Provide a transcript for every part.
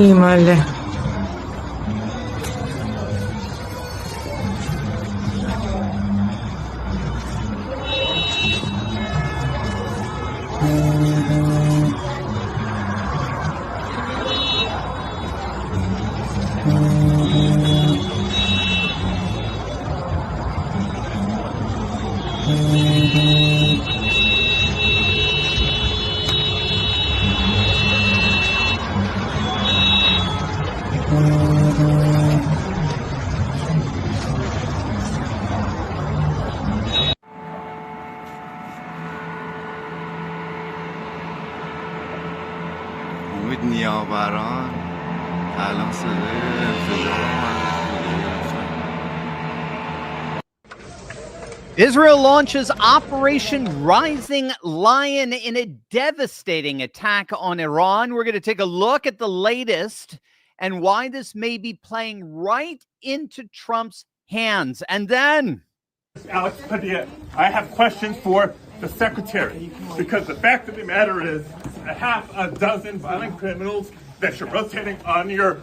Himalaya. امید نیاوران الان صدای انفجار Israel launches Operation Rising Lion in a devastating attack on Iran. We're going to take a look at the latest and why this may be playing right into Trump's hands. And then Alex Padilla, I have questions for the secretary, because the fact of the matter is a half a dozen violent criminals that you're rotating on your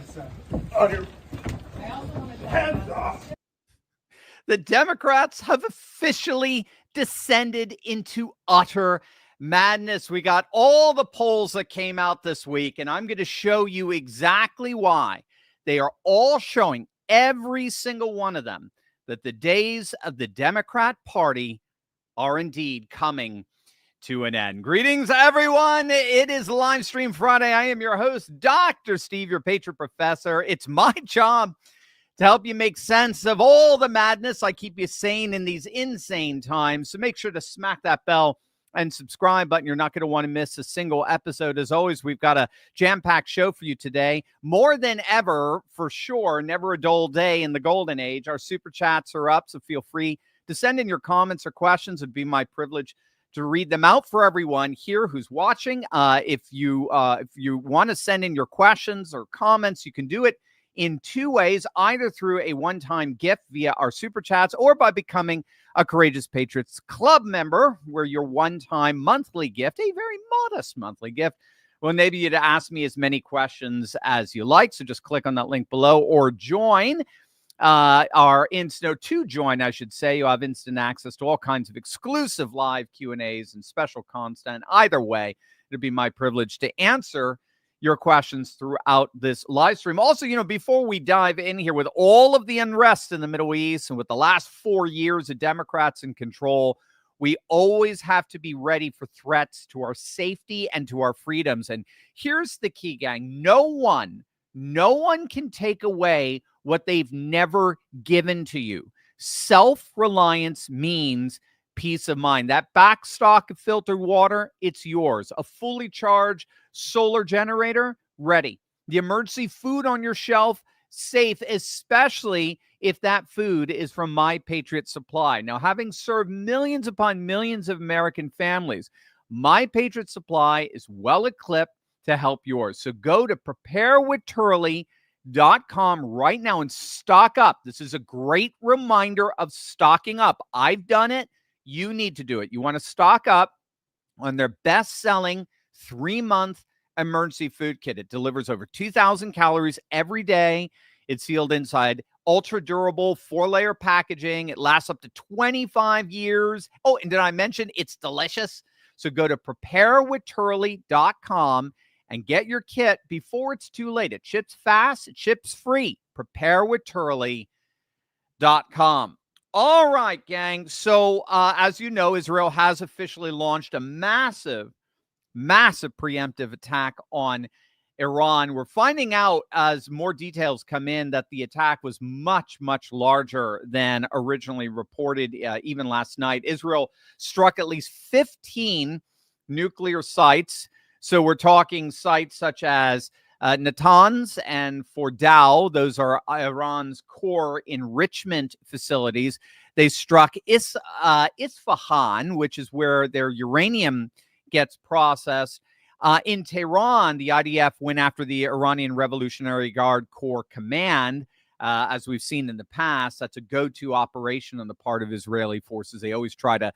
hands off. the Democrats have officially descended into utter madness. We got all the polls that came out this week, and I'm going to show you exactly why. They are all showing, every single one of them, that the days of the Democrat Party are indeed coming to an end. Greetings, everyone. It is Live Stream Friday. I am your host, Dr. Steve, your Patriot Professor. It's my job to help you make sense of all the madness. I keep you sane in these insane times. So make sure to smack that bell and subscribe button. You're not going to want to miss a single episode. As always, we've got a jam-packed show for you today. More than ever, for sure. Never a dull day in the golden age. Our super chats are up, so feel free to send in your comments or questions. It'd be my privilege to read them out for everyone here who's watching. If you want to send in your questions or comments, you can do it in two ways, either through a one-time gift via our super chats or by becoming a Courageous Patriots Club member, where your one-time monthly gift, a very modest monthly gift, will enable you to ask me as many questions as you like. So just click on that link below or join our instant to join, I should say. You have instant access to all kinds of exclusive live Q&As and special content. Either way, it'd be my privilege to answer your questions throughout this live stream. Also, before we dive in here, with all of the unrest in the Middle East and with the last 4 years of Democrats in control, we always have to be ready for threats to our safety and to our freedoms. And here's the key, gang. No one can take away what they've never given to you. Self-reliance means peace of mind. That back stock of filtered water, it's yours. A fully charged solar generator, ready. The emergency food on your shelf, safe, especially if that food is from My Patriot Supply. Now, having served millions upon millions of American families, My Patriot Supply is well equipped to help yours. So go to preparewithturley.com right now and stock up. This is a great reminder of stocking up. I've done it. You need to do it. You want to stock up on their best-selling 3-month emergency food kit. It delivers over 2,000 calories every day. It's sealed inside ultra-durable 4-layer packaging. It lasts up to 25 years. Oh, and did I mention it's delicious? So go to preparewithturley.com and get your kit before it's too late. It ships fast. It ships free. Preparewithturley.com. All right, gang. So as you know, Israel has officially launched a massive preemptive attack on Iran. We're finding out as more details come in that the attack was much, much larger than originally reported. Even last night, Israel struck at least 15 nuclear sites. So we're talking sites such as Natanz and Fordow. Those are Iran's core enrichment facilities. They struck Isfahan, which is where their uranium gets processed. In Tehran, the IDF went after the Iranian Revolutionary Guard Corps Command. As we've seen in the past, that's a go-to operation on the part of Israeli forces. They always try to,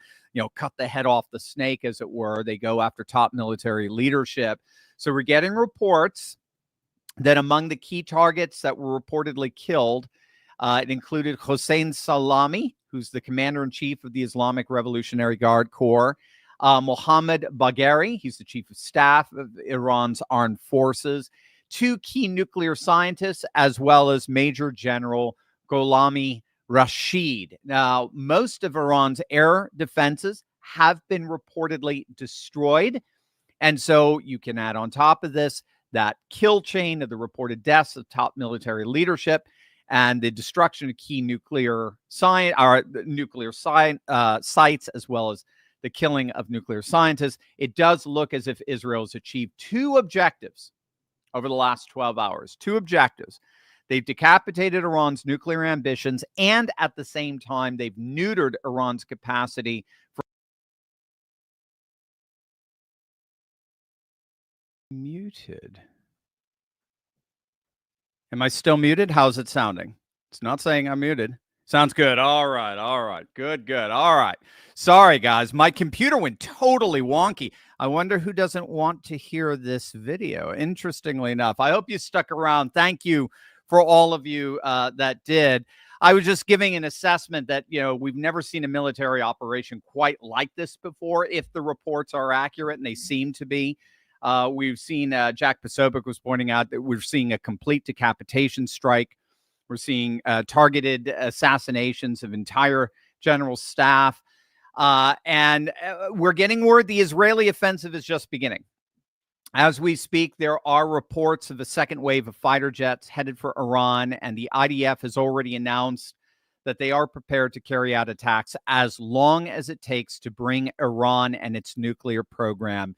cut the head off the snake, as it were. They go after top military leadership. So we're getting reports that among the key targets that were reportedly killed, it included Hossein Salami, who's the commander-in-chief of the Islamic Revolutionary Guard Corps, Mohammad Bagheri, he's the chief of staff of Iran's armed forces, 2 key nuclear scientists, as well as Major General Gholami Rashid. Now, most of Iran's air defenses have been reportedly destroyed. And so you can add on top of this that kill chain of the reported deaths of top military leadership and the destruction of key nuclear sites, as well as the killing of nuclear scientists. It does look as if Israel has achieved 2 objectives over the last 12 hours. 2 objectives. They've decapitated Iran's nuclear ambitions, and at the same time, they've neutered Iran's capacity for muted. Am I still muted? How's it sounding? It's not saying I'm muted. Sounds good. All right. All right. Good. All right. Sorry, guys. My computer went totally wonky. I wonder who doesn't want to hear this video. Interestingly enough, I hope you stuck around. Thank you for all of you that did. I was just giving an assessment that, we've never seen a military operation quite like this before, if the reports are accurate, and they seem to be. We've seen Jack Posobiec was pointing out that we're seeing a complete decapitation strike. We're seeing targeted assassinations of entire general staff. And we're getting word the Israeli offensive is just beginning. As we speak, there are reports of a second wave of fighter jets headed for Iran, and the IDF has already announced that they are prepared to carry out attacks as long as it takes to bring Iran and its nuclear program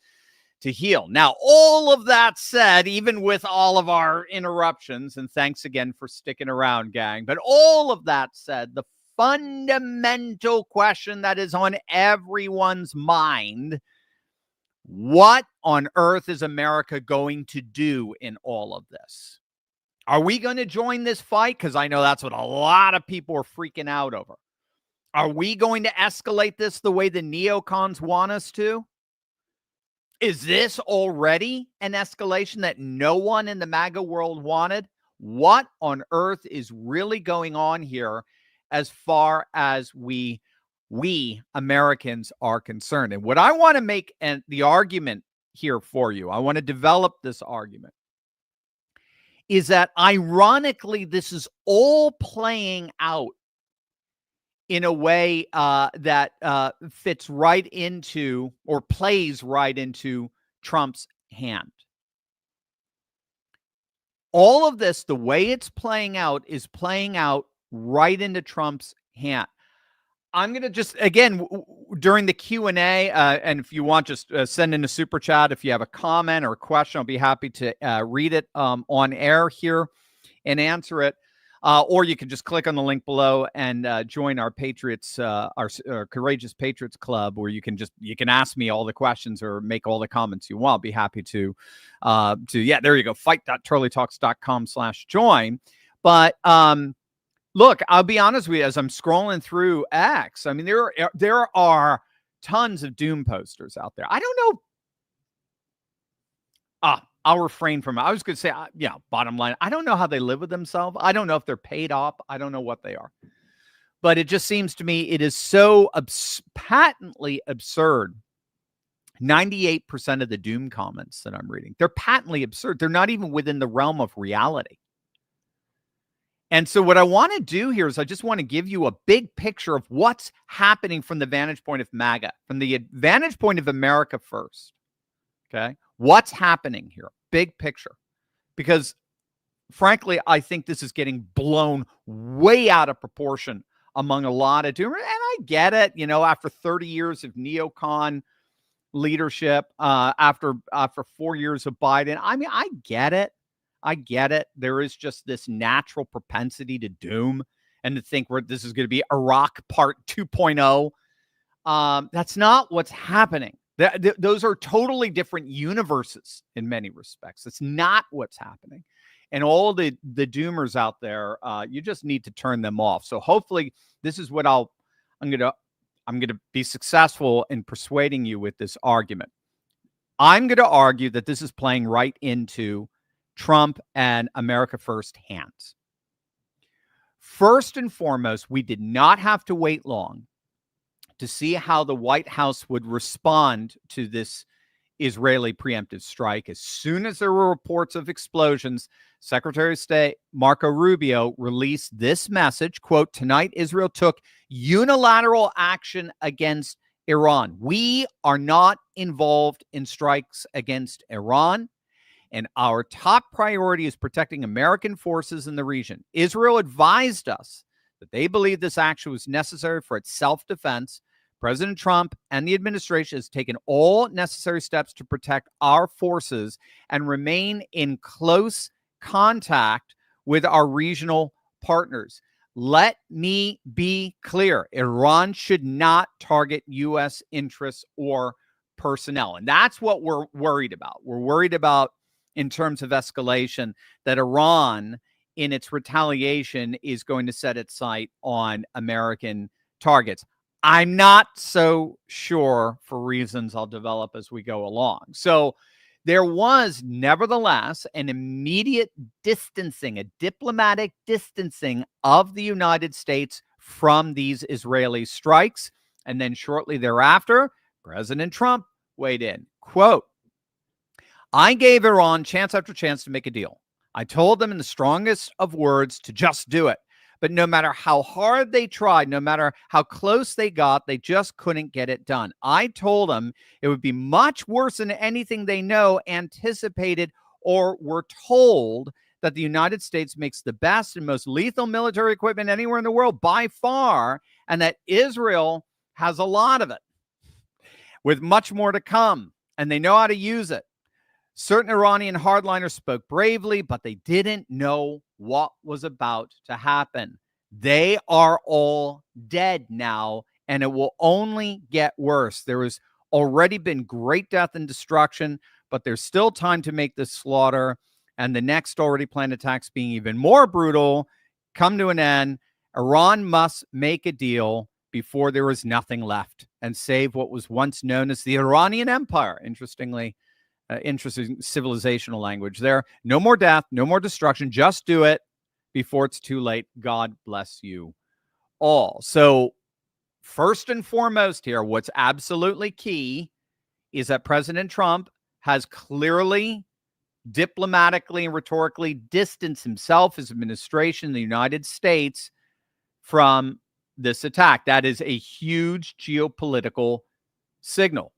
to heel. Now, all of that said, even with all of our interruptions, and thanks again for sticking around, gang, but all of that said, the fundamental question that is on everyone's mind: what on earth is America going to do in all of this? Are we going to join this fight? Because I know that's what a lot of people are freaking out over. Are we going to escalate this the way the neocons want us to? Is this already an escalation that no one in the MAGA world wanted? What on earth is really going on here as far as we Americans are concerned? And what I want to make the argument here for you, I want to develop this argument, is that ironically, this is all playing out in a way that fits right into, or plays right into, Trump's hand. All of this, the way it's playing out, is playing out right into Trump's hand. I'm going to just, again, during the Q&A, and if you want, just send in a super chat. If you have a comment or a question, I'll be happy to read it on air here and answer it. Or you can just click on the link below and join our Patriots, our Courageous Patriots Club, where you can ask me all the questions or make all the comments you want. I'll be happy to there you go, fight.turleytalks.com/join. But look, I'll be honest with you, as I'm scrolling through X, I mean, there are tons of doom posters out there. I don't know. I'll refrain from it. I was going to say, bottom line, I don't know how they live with themselves. I don't know if they're paid off. I don't know what they are. But it just seems to me it is so patently absurd. 98% of the doom comments that I'm reading, they're patently absurd. They're not even within the realm of reality. And so what I want to do here is I just want to give you a big picture of what's happening from the vantage point of MAGA, from the vantage point of America first. Okay? What's happening here? Big picture. Because frankly, I think this is getting blown way out of proportion among a lot of doomers. And I get it, after 30 years of neocon leadership, after 4 years of Biden. I mean, I get it. There is just this natural propensity to doom and to think this is going to be Iraq Part 2.0. That's not what's happening. Those are totally different universes in many respects. It's not what's happening. And all the doomers out there, you just need to turn them off. So hopefully this is what I'm going to be successful in persuading you with this argument. I'm going to argue that this is playing right into Trump and America First hands. First and foremost, we did not have to wait long to see how the White House would respond to this Israeli preemptive strike. As soon as there were reports of explosions, Secretary of State Marco Rubio released this message, quote, "Tonight, Israel took unilateral action against Iran. We are not involved in strikes against Iran, and our top priority is protecting American forces in the region. Israel advised us that they believe this action was necessary for its self-defense. President Trump and the administration has taken all necessary steps to protect our forces and remain in close contact with our regional partners. Let me be clear. Iran should not target U.S. interests or personnel." And that's what we're worried about. We're worried about, in terms of escalation, that Iran, in its retaliation, is going to set its sight on American targets. I'm not so sure, for reasons I'll develop as we go along. So there was nevertheless an immediate distancing, a diplomatic distancing of the United States from these Israeli strikes. And then shortly thereafter, President Trump weighed in. Quote, "I gave Iran chance after chance to make a deal. I told them in the strongest of words to just do it. But no matter how hard they tried, no matter how close they got, they just couldn't get it done. I told them it would be much worse than anything they know, anticipated, or were told, that the United States makes the best and most lethal military equipment anywhere in the world by far, and that Israel has a lot of it, with much more to come, and they know how to use it. Certain Iranian hardliners spoke bravely, but they didn't know what was about to happen. They are all dead now, and it will only get worse. There has already been great death and destruction, but there's still time to make this slaughter, and the next already planned attacks, being even more brutal, come to an end. Iran must make a deal before there is nothing left and save what was once known as the Iranian Empire." Interesting civilizational language there. No more death, no more destruction. Just do it before it's too late. God bless you all. So first and foremost here, what's absolutely key is that President Trump has clearly, diplomatically, and rhetorically distanced himself, his administration, the United States, from this attack. That is a huge geopolitical signal,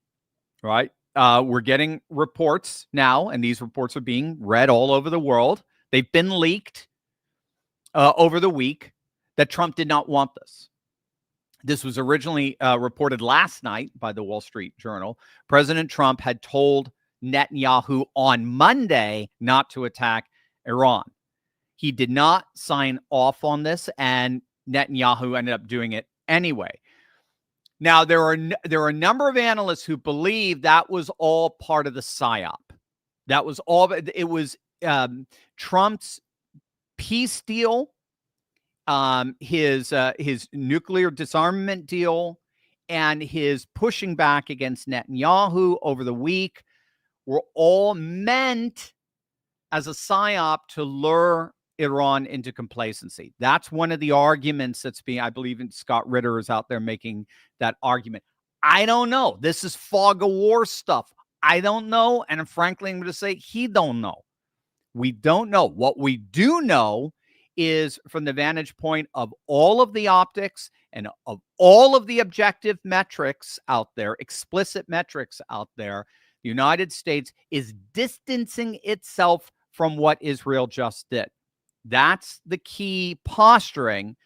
right? We're getting reports now, and these reports are being read all over the world. They've been leaked over the week, that Trump did not want this. This was originally reported last night by the Wall Street Journal. President Trump had told Netanyahu on Monday not to attack Iran. He did not sign off on this, and Netanyahu ended up doing it anyway. Now, there are a number of analysts who believe that was all part of the psyop. That was all. It was Trump's peace deal, his nuclear disarmament deal, and his pushing back against Netanyahu over the week were all meant as a psyop to lure Iran into complacency. That's one of the arguments that's being, I believe, Scott Ritter is out there making that argument. I don't know. This is fog of war stuff. I don't know. And frankly, I'm going to say he don't know. We don't know. What we do know is, from the vantage point of all of the optics and of all of the objective metrics out there, explicit metrics out there, the United States is distancing itself from what Israel just did. That's the key posturing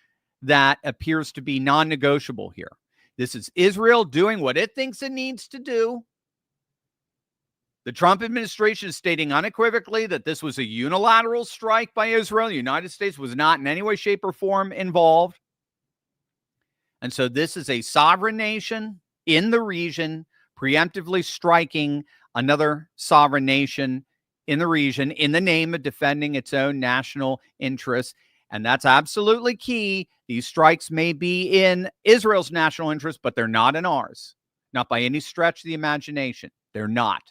that appears to be non-negotiable here. This is Israel doing what it thinks it needs to do. The Trump administration is stating unequivocally that this was a unilateral strike by Israel. The United States was not in any way, shape, or form involved. And so this is a sovereign nation in the region preemptively striking another sovereign nation in the region in the name of defending its own national interests. And that's absolutely key. These strikes may be in Israel's national interest, but they're not in ours. Not by any stretch of the imagination. They're not.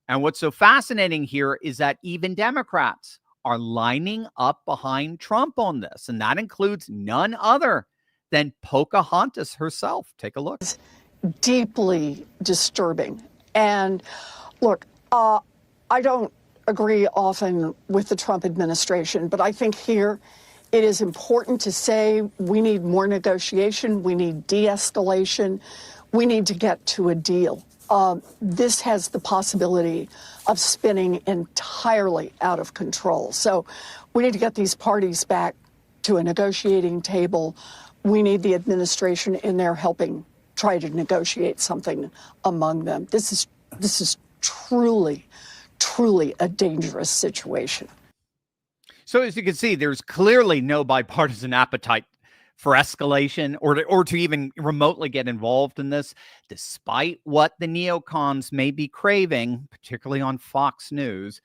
And what's so fascinating here is that even Democrats are lining up behind Trump on this. And that includes none other than Pocahontas herself. Take a look. Deeply disturbing. And look, I don't agree often with the Trump administration, but I think here it is important to say we need more negotiation, we need de-escalation, we need to get to a deal. This has the possibility of spinning entirely out of control. So we need to get these parties back to a negotiating table. We need the administration in there helping try to negotiate something among them. This is truly a dangerous situation. So as you can see, there's clearly no bipartisan appetite for escalation or to even remotely get involved in this, despite what the neocons may be craving, particularly on Fox News.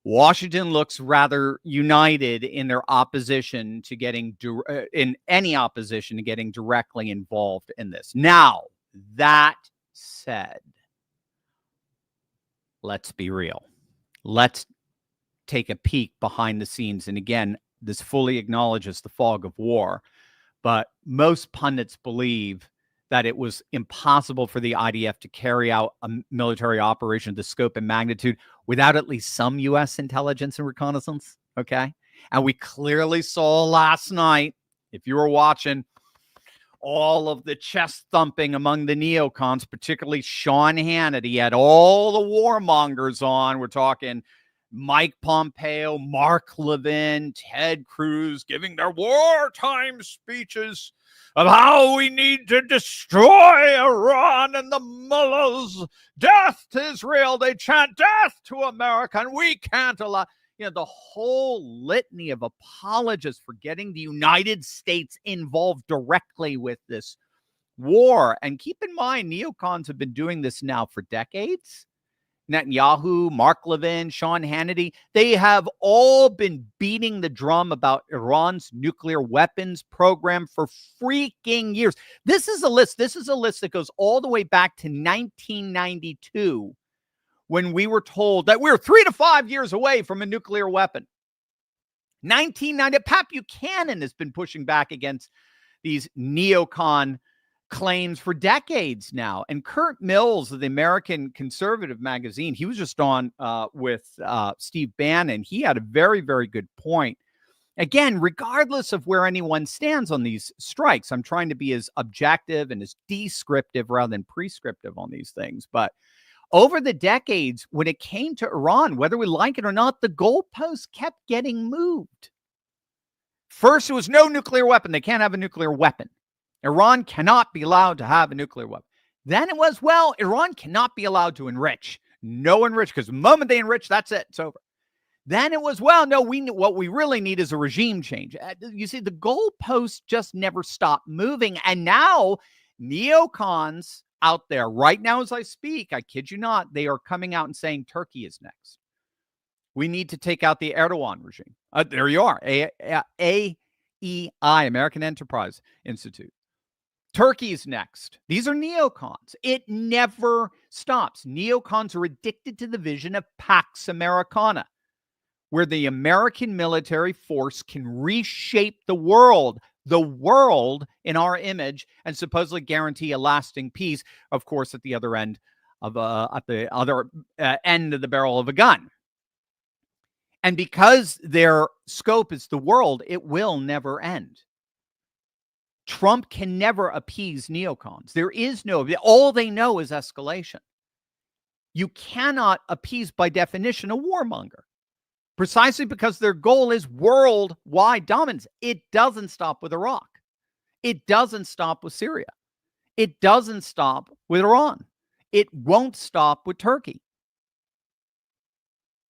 Washington looks rather united in their opposition to getting directly involved in this. Now, that said, let's be real. Let's take a peek behind the scenes. And again, this fully acknowledges the fog of war. But most pundits believe that it was impossible for the IDF to carry out a military operation of the scope and magnitude without at least some U.S. intelligence and reconnaissance, okay? And we clearly saw last night, if you were watching, all of the chest thumping among the neocons, particularly Sean Hannity, had all the warmongers on. We're talking Mike Pompeo, Mark Levin, Ted Cruz giving their wartime speeches of how we need to destroy Iran and the mullahs. Death to Israel. They chant death to America, and we can't allow. The whole litany of apologists for getting the United States involved directly with this war. And keep in mind, neocons have been doing this now for decades. Netanyahu, Mark Levin, Sean Hannity, they have all been beating the drum about Iran's nuclear weapons program for freaking years. This is a list. This is a list that goes all the way back to 1992, when we were told that we're 3 to 5 years away from a nuclear weapon. 1990, Pat Buchanan has been pushing back against these neocon claims for decades now. And Kurt Mills of the American Conservative magazine, he was just on with Steve Bannon. He had a very, very good point. Again, regardless of where anyone stands on these strikes, I'm trying to be as objective and as descriptive rather than prescriptive on these things. But over the decades, when it came to Iran, whether we like it or not, the goalposts kept getting moved. First, it was no nuclear weapon. They can't have a nuclear weapon. Iran cannot be allowed to have a nuclear weapon. Then it was, well, Iran cannot be allowed to enrich. No enrich, because the moment they enrich, that's it. It's over. Then it was, well, no, what we really need is a regime change. You see, the goalposts just never stop moving. And now neocons out there right now as I speak, I kid you not, they are coming out and saying Turkey is next. We need to take out the Erdogan regime. There you are, AEI, American Enterprise Institute. Turkey is next. These are neocons. It never stops. Neocons are addicted to the vision of Pax Americana, where the American military force can reshape the world in our image, and supposedly guarantee a lasting peace, of course, at the other end of end of the barrel of a gun. And because their scope is the world, it will never end. Trump can never appease neocons. There is no, all they know is escalation. You cannot appease, by definition, a warmonger, precisely because their goal is worldwide dominance. It doesn't stop with Iraq. It doesn't stop with Syria. It doesn't stop with Iran. It won't stop with Turkey.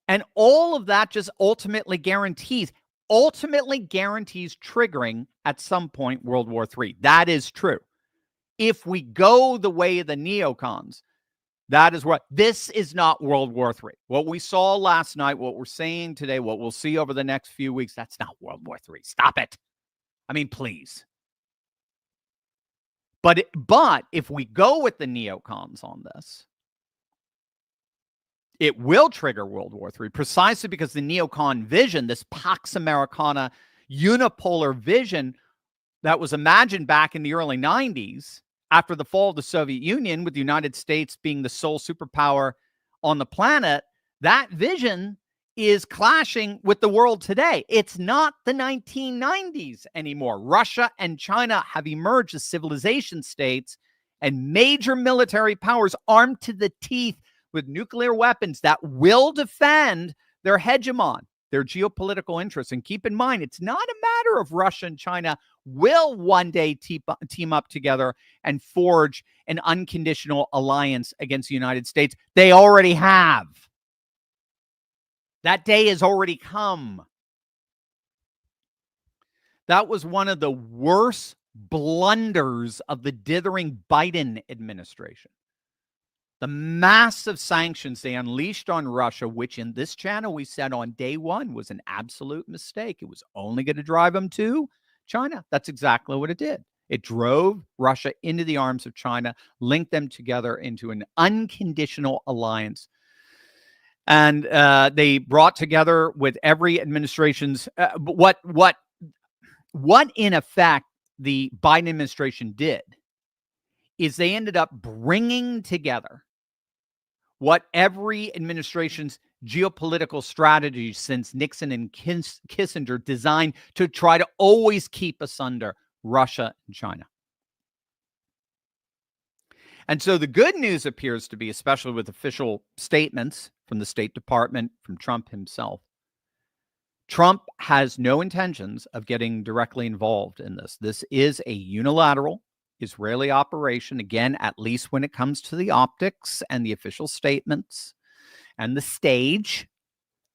And all of that just ultimately guarantees triggering at some point World War III. That is true. If we go the way of the neocons, that is what, this is not World War III. What we saw last night, what we're seeing today, what we'll see over the next few weeks, that's not World War III. Stop it. I mean, please. But if we go with the neocons on this, It will trigger World War III precisely because the neocon vision, this Pax Americana unipolar vision that was imagined back in the early 90s after the fall of the Soviet Union, with the United States being the sole superpower on the planet, that vision is clashing with the world today. It's not the 1990s anymore. Russia and China have emerged as civilization states and major military powers armed to the teeth with nuclear weapons that will defend their hegemon, their geopolitical interests. And keep in mind, it's not a matter of Russia and China will one day team up together and forge an unconditional alliance against the United States. They already have. That day has already come. That was one of the worst blunders of the dithering Biden administration. The massive sanctions they unleashed on Russia, which in this channel we said on day one was an absolute mistake. It was only going to drive them to China. That's exactly what it did. It drove Russia into the arms of China, linked them together into an unconditional alliance. And they brought together with every administration's what in effect the Biden administration did is they ended up bringing together what every administration's geopolitical strategy since Nixon and Kissinger designed to try to always keep asunder Russia and China. And so the good news appears to be, especially with official statements from the State Department, from Trump himself, Trump has no intentions of getting directly involved in this. This is a unilateral Israeli operation, again, at least when it comes to the optics and the official statements and the stage,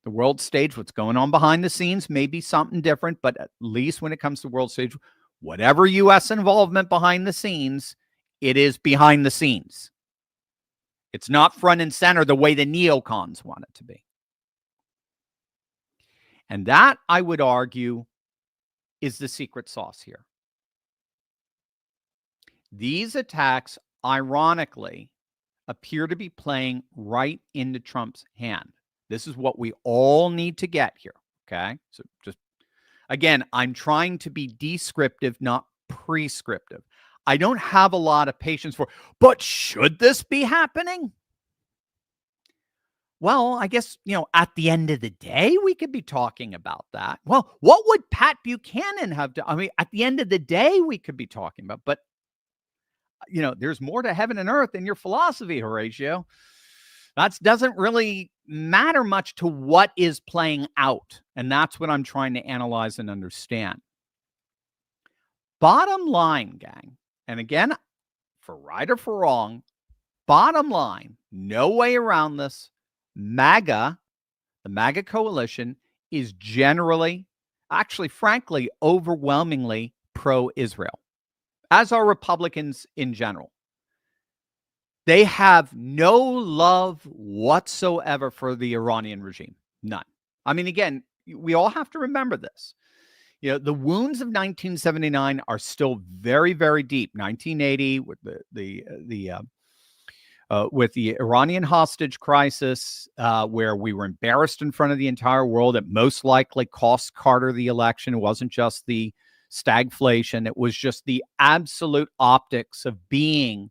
the world stage. What's going on behind the scenes may be something different, but at least when it comes to the world stage, whatever U.S. involvement behind the scenes, it is behind the scenes. It's not front and center the way the neocons want it to be. And that, I would argue, is the secret sauce here. These attacks, ironically, appear to be playing right into Trump's hand. This is what we all need to get here, okay? So just, again, I'm trying to be descriptive, not prescriptive. I don't have a lot of patience for, but should this be happening? Well, I guess, at the end of the day, we could be talking about that. Well, what would Pat Buchanan have done? I mean, at the end of the day, we could be talking about, but, there's more to heaven and earth than your philosophy, Horatio. That doesn't really matter much to what is playing out. And that's what I'm trying to analyze and understand. Bottom line, gang, and again, for right or for wrong, bottom line, no way around this. MAGA, the MAGA coalition, is generally, actually, frankly, overwhelmingly pro-Israel, as are Republicans in general. They have no love whatsoever for the Iranian regime. None. I mean, again, we all have to remember this. The wounds of 1979 are still very, very deep. 1980 with with the Iranian hostage crisis, where we were embarrassed in front of the entire world. It most likely cost Carter the election. It wasn't just the stagflation. It was just the absolute optics of being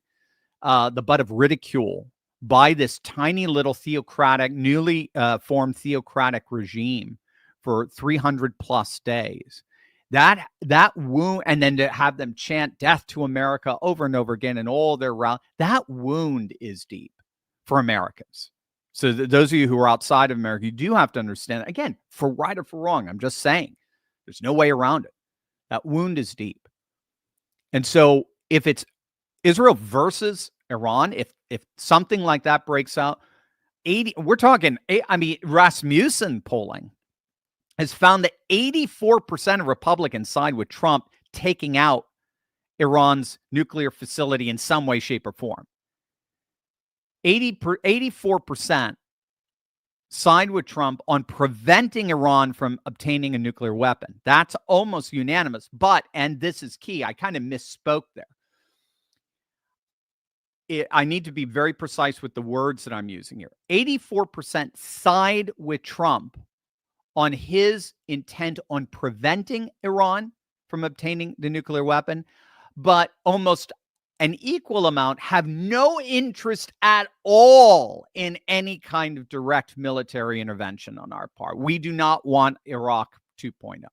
the butt of ridicule by this tiny little theocratic, newly formed theocratic regime for 300 plus days. That wound, and then to have them chant death to America over and over again and all their that wound is deep for Americans. So those of you who are outside of America, you do have to understand, again, for right or for wrong, I'm just saying, there's no way around it. That wound is deep. And so if it's Israel versus Iran, if something like that breaks out, we're talking, Rasmussen polling has found that 84% of Republicans side with Trump taking out Iran's nuclear facility in some way, shape, or form. 84% side with Trump on preventing Iran from obtaining a nuclear weapon. That's almost unanimous. But, and this is key, I kind of misspoke there. I need to be very precise with the words that I'm using here. 84% side with Trump on his intent on preventing Iran from obtaining the nuclear weapon, but almost an equal amount have no interest at all in any kind of direct military intervention on our part. We do not want Iraq 2.0.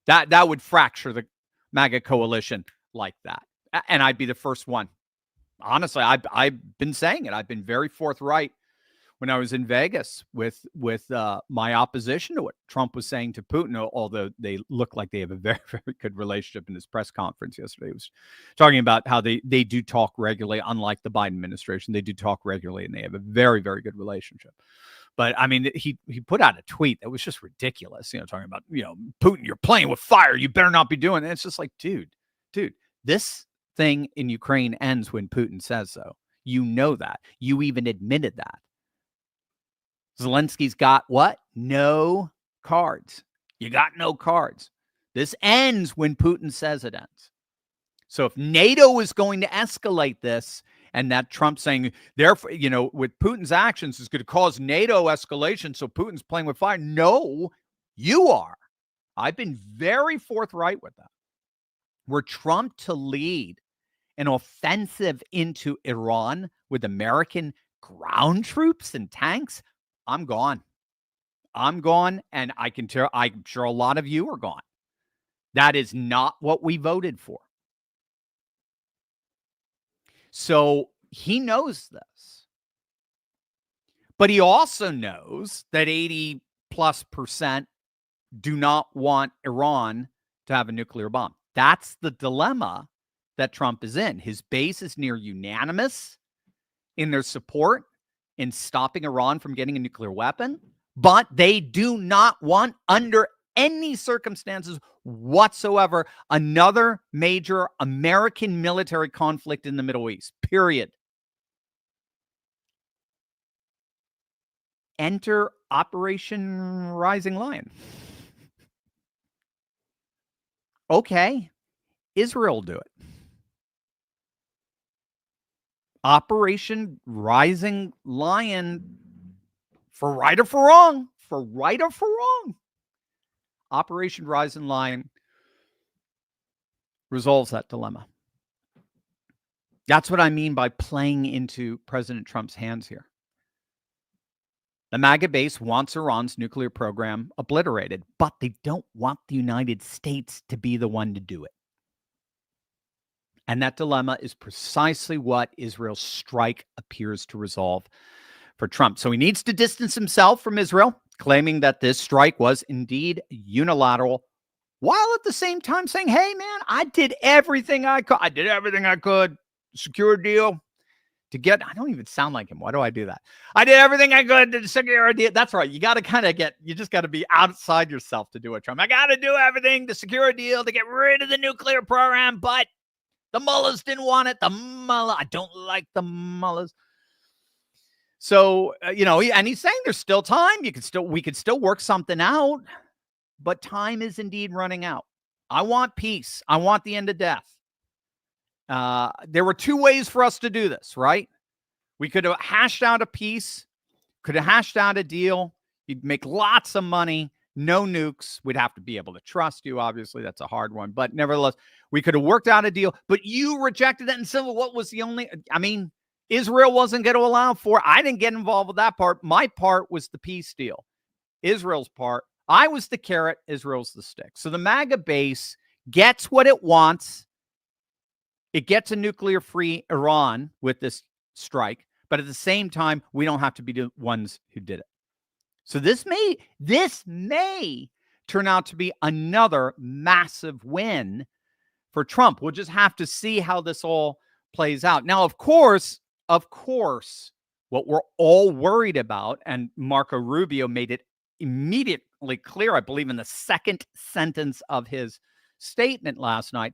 That would fracture the MAGA coalition like that. And I'd be the first one. Honestly, I've been saying it. I've been very forthright when I was in Vegas with my opposition to what Trump was saying to Putin, although they look like they have a very, very good relationship. In his press conference yesterday, he was talking about how they do talk regularly, unlike the Biden administration. They do talk regularly, and they have a very, very good relationship. But I mean, he put out a tweet that was just ridiculous, talking about, Putin, you're playing with fire. You better not be doing it. It's just like, dude, this thing in Ukraine ends when Putin says so. You know that. You even admitted that. Zelensky's got what? No cards. You got no cards. This ends when Putin says it ends. So if NATO is going to escalate this, and that Trump saying, therefore, with Putin's actions is going to cause NATO escalation, so Putin's playing with fire. No, you are. I've been very forthright with that. Were Trump to lead an offensive into Iran with American ground troops and tanks, I'm gone. I'm gone, and I'm sure a lot of you are gone. That is not what we voted for. So he knows this. But he also knows that 80+% do not want Iran to have a nuclear bomb. That's the dilemma that Trump is in. His base is near unanimous in their support in stopping Iran from getting a nuclear weapon, but they do not want, under any circumstances whatsoever, another major American military conflict in the Middle East, period. Enter Operation Rising Lion. Okay, Israel do it. Operation Rising Lion, for right or for wrong, Operation Rising Lion resolves that dilemma. That's what I mean by playing into President Trump's hands here. The MAGA base wants Iran's nuclear program obliterated, but they don't want the United States to be the one to do it. And that dilemma is precisely what Israel's strike appears to resolve for Trump. So he needs to distance himself from Israel, claiming that this strike was indeed unilateral, while at the same time saying, hey, man, I did everything I could. I did everything I could. Secure a deal to get, I don't even sound like him. Why do I do that? I did everything I could to secure a deal. That's right. You got to you just got to be outside yourself to do it, Trump. I got to do everything to secure a deal to get rid of the nuclear program, but the mullahs didn't want it. I don't like the mullahs. So, and he's saying there's still time. We could still work something out, but time is indeed running out. I want peace. I want the end of death. There were two ways for us to do this, right? We could have hashed out a peace, could have hashed out a deal. You'd make lots of money, no nukes. We'd have to be able to trust you. Obviously, that's a hard one. But nevertheless, we could have worked out a deal. But you rejected it. And so what was the only, Israel wasn't going to allow for it. I didn't get involved with that part. My part was the peace deal. Israel's part, I was the carrot. Israel's the stick. So the MAGA base gets what it wants. It gets a nuclear-free Iran with this strike. But at the same time, we don't have to be the ones who did it. So this may turn out to be another massive win for Trump. We'll just have to see how this all plays out. Now, of course, what we're all worried about, and Marco Rubio made it immediately clear, I believe in the second sentence of his statement last night,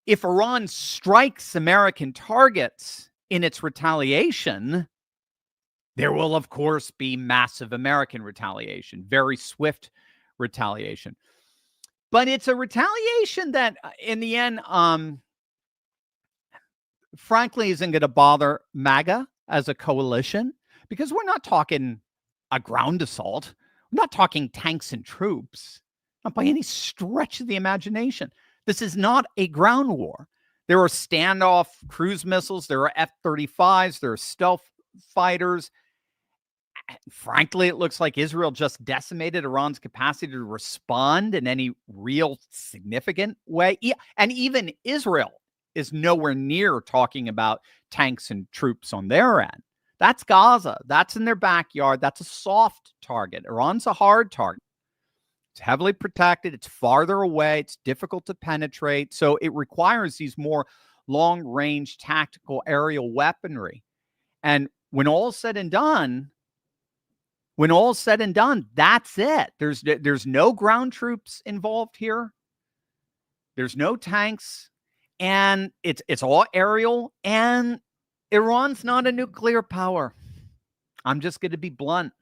if Iran strikes American targets in its retaliation, there will, of course, be massive American retaliation, very swift retaliation. But it's a retaliation that, in the end, frankly isn't going to bother MAGA as a coalition, because we're not talking a ground assault. We're not talking tanks and troops, not by any stretch of the imagination. This is not a ground war. There are standoff cruise missiles. There are F-35s. There are stealth fighters. Frankly, it looks like Israel just decimated Iran's capacity to respond in any real significant way. And even Israel is nowhere near talking about tanks and troops on their end. That's Gaza. That's in their backyard. That's a soft target. Iran's a hard target. It's heavily protected. It's farther away. It's difficult to penetrate. So it requires these more long-range tactical aerial weaponry. And when all's said and done, that's it. There's no ground troops involved here. There's no tanks, and it's all aerial, and Iran's not a nuclear power. I'm just going to be blunt.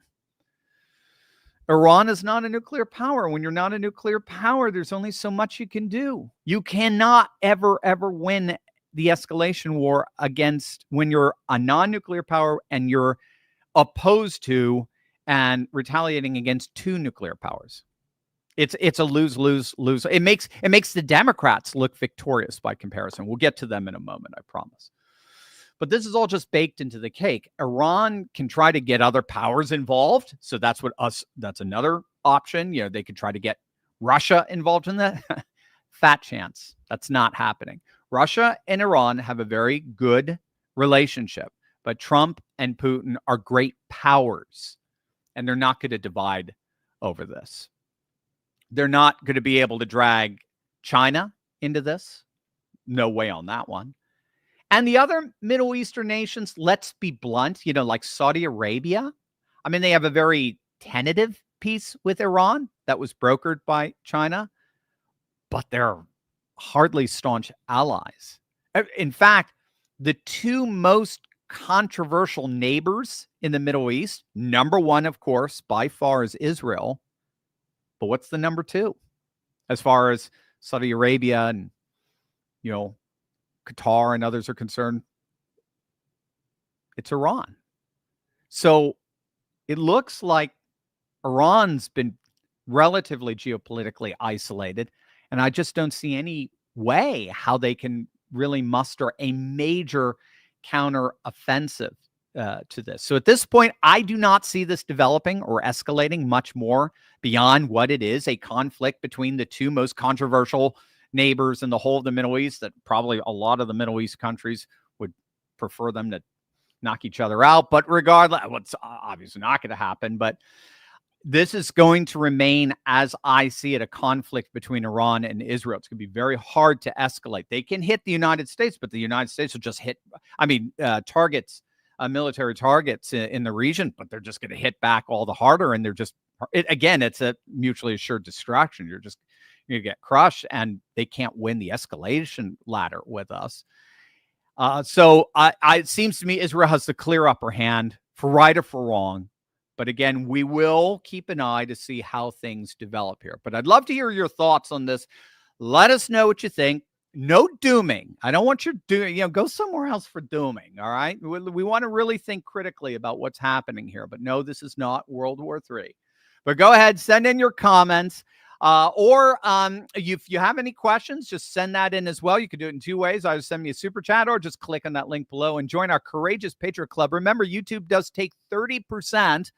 Iran is not a nuclear power. When you're not a nuclear power, there's only so much you can do. You cannot ever win the escalation war against when you're a non-nuclear power and you're opposed to and retaliating against two nuclear powers. It's a lose. It makes the Democrats look victorious by comparison. We'll get to them in a moment, I promise. But this is all just baked into the cake. Iran can try to get other powers involved. So that's another option. You know, they could try to get Russia involved in that. Fat chance. That's not happening. Russia and Iran have a very good relationship, but Trump and Putin are great powers, and they're not going to divide over this. They're not going to be able to drag China into this. No way on that one. And the other Middle Eastern nations, let's be blunt, you know, like Saudi Arabia. I mean, they have a very tentative peace with Iran that was brokered by China, but they're hardly staunch allies. In fact, the two most controversial neighbors in the Middle East, number one, of course, by far is Israel. But what's the number two? As far as Saudi Arabia and, you know, Qatar and others are concerned, it's Iran. So it looks like Iran's been relatively geopolitically isolated, and I just don't see any way how they can really muster a major counteroffensive to this. So at this point, I do not see this developing or escalating much more beyond what it is, a conflict between the two most controversial neighbors in the whole of the Middle East, that probably a lot of the Middle East countries would prefer them to knock each other out. But regardless, what's obviously not going to happen, but this is going to remain, as I see it, a conflict between Iran and Israel. It's going to be very hard to escalate. They can hit the United States, but the United States will just hit, targets, military targets in the region, but they're just going to hit back all the harder. And it's a mutually assured destruction. You're going to get crushed, and they can't win the escalation ladder with us. So it seems to me Israel has the clear upper hand, for right or for wrong. But again, we will keep an eye to see how things develop here. But I'd love to hear your thoughts on this. Let us know what you think. No dooming. I don't want you doing, go somewhere else for dooming. All right. We want to really think critically about what's happening here. But no, this is not World War III. But go ahead, send in your comments. Or if you have any questions, just send that in as well. You can do it in two ways. Either send me a super chat or just click on that link below and join our Courageous Patriot Club. Remember, YouTube does take 30%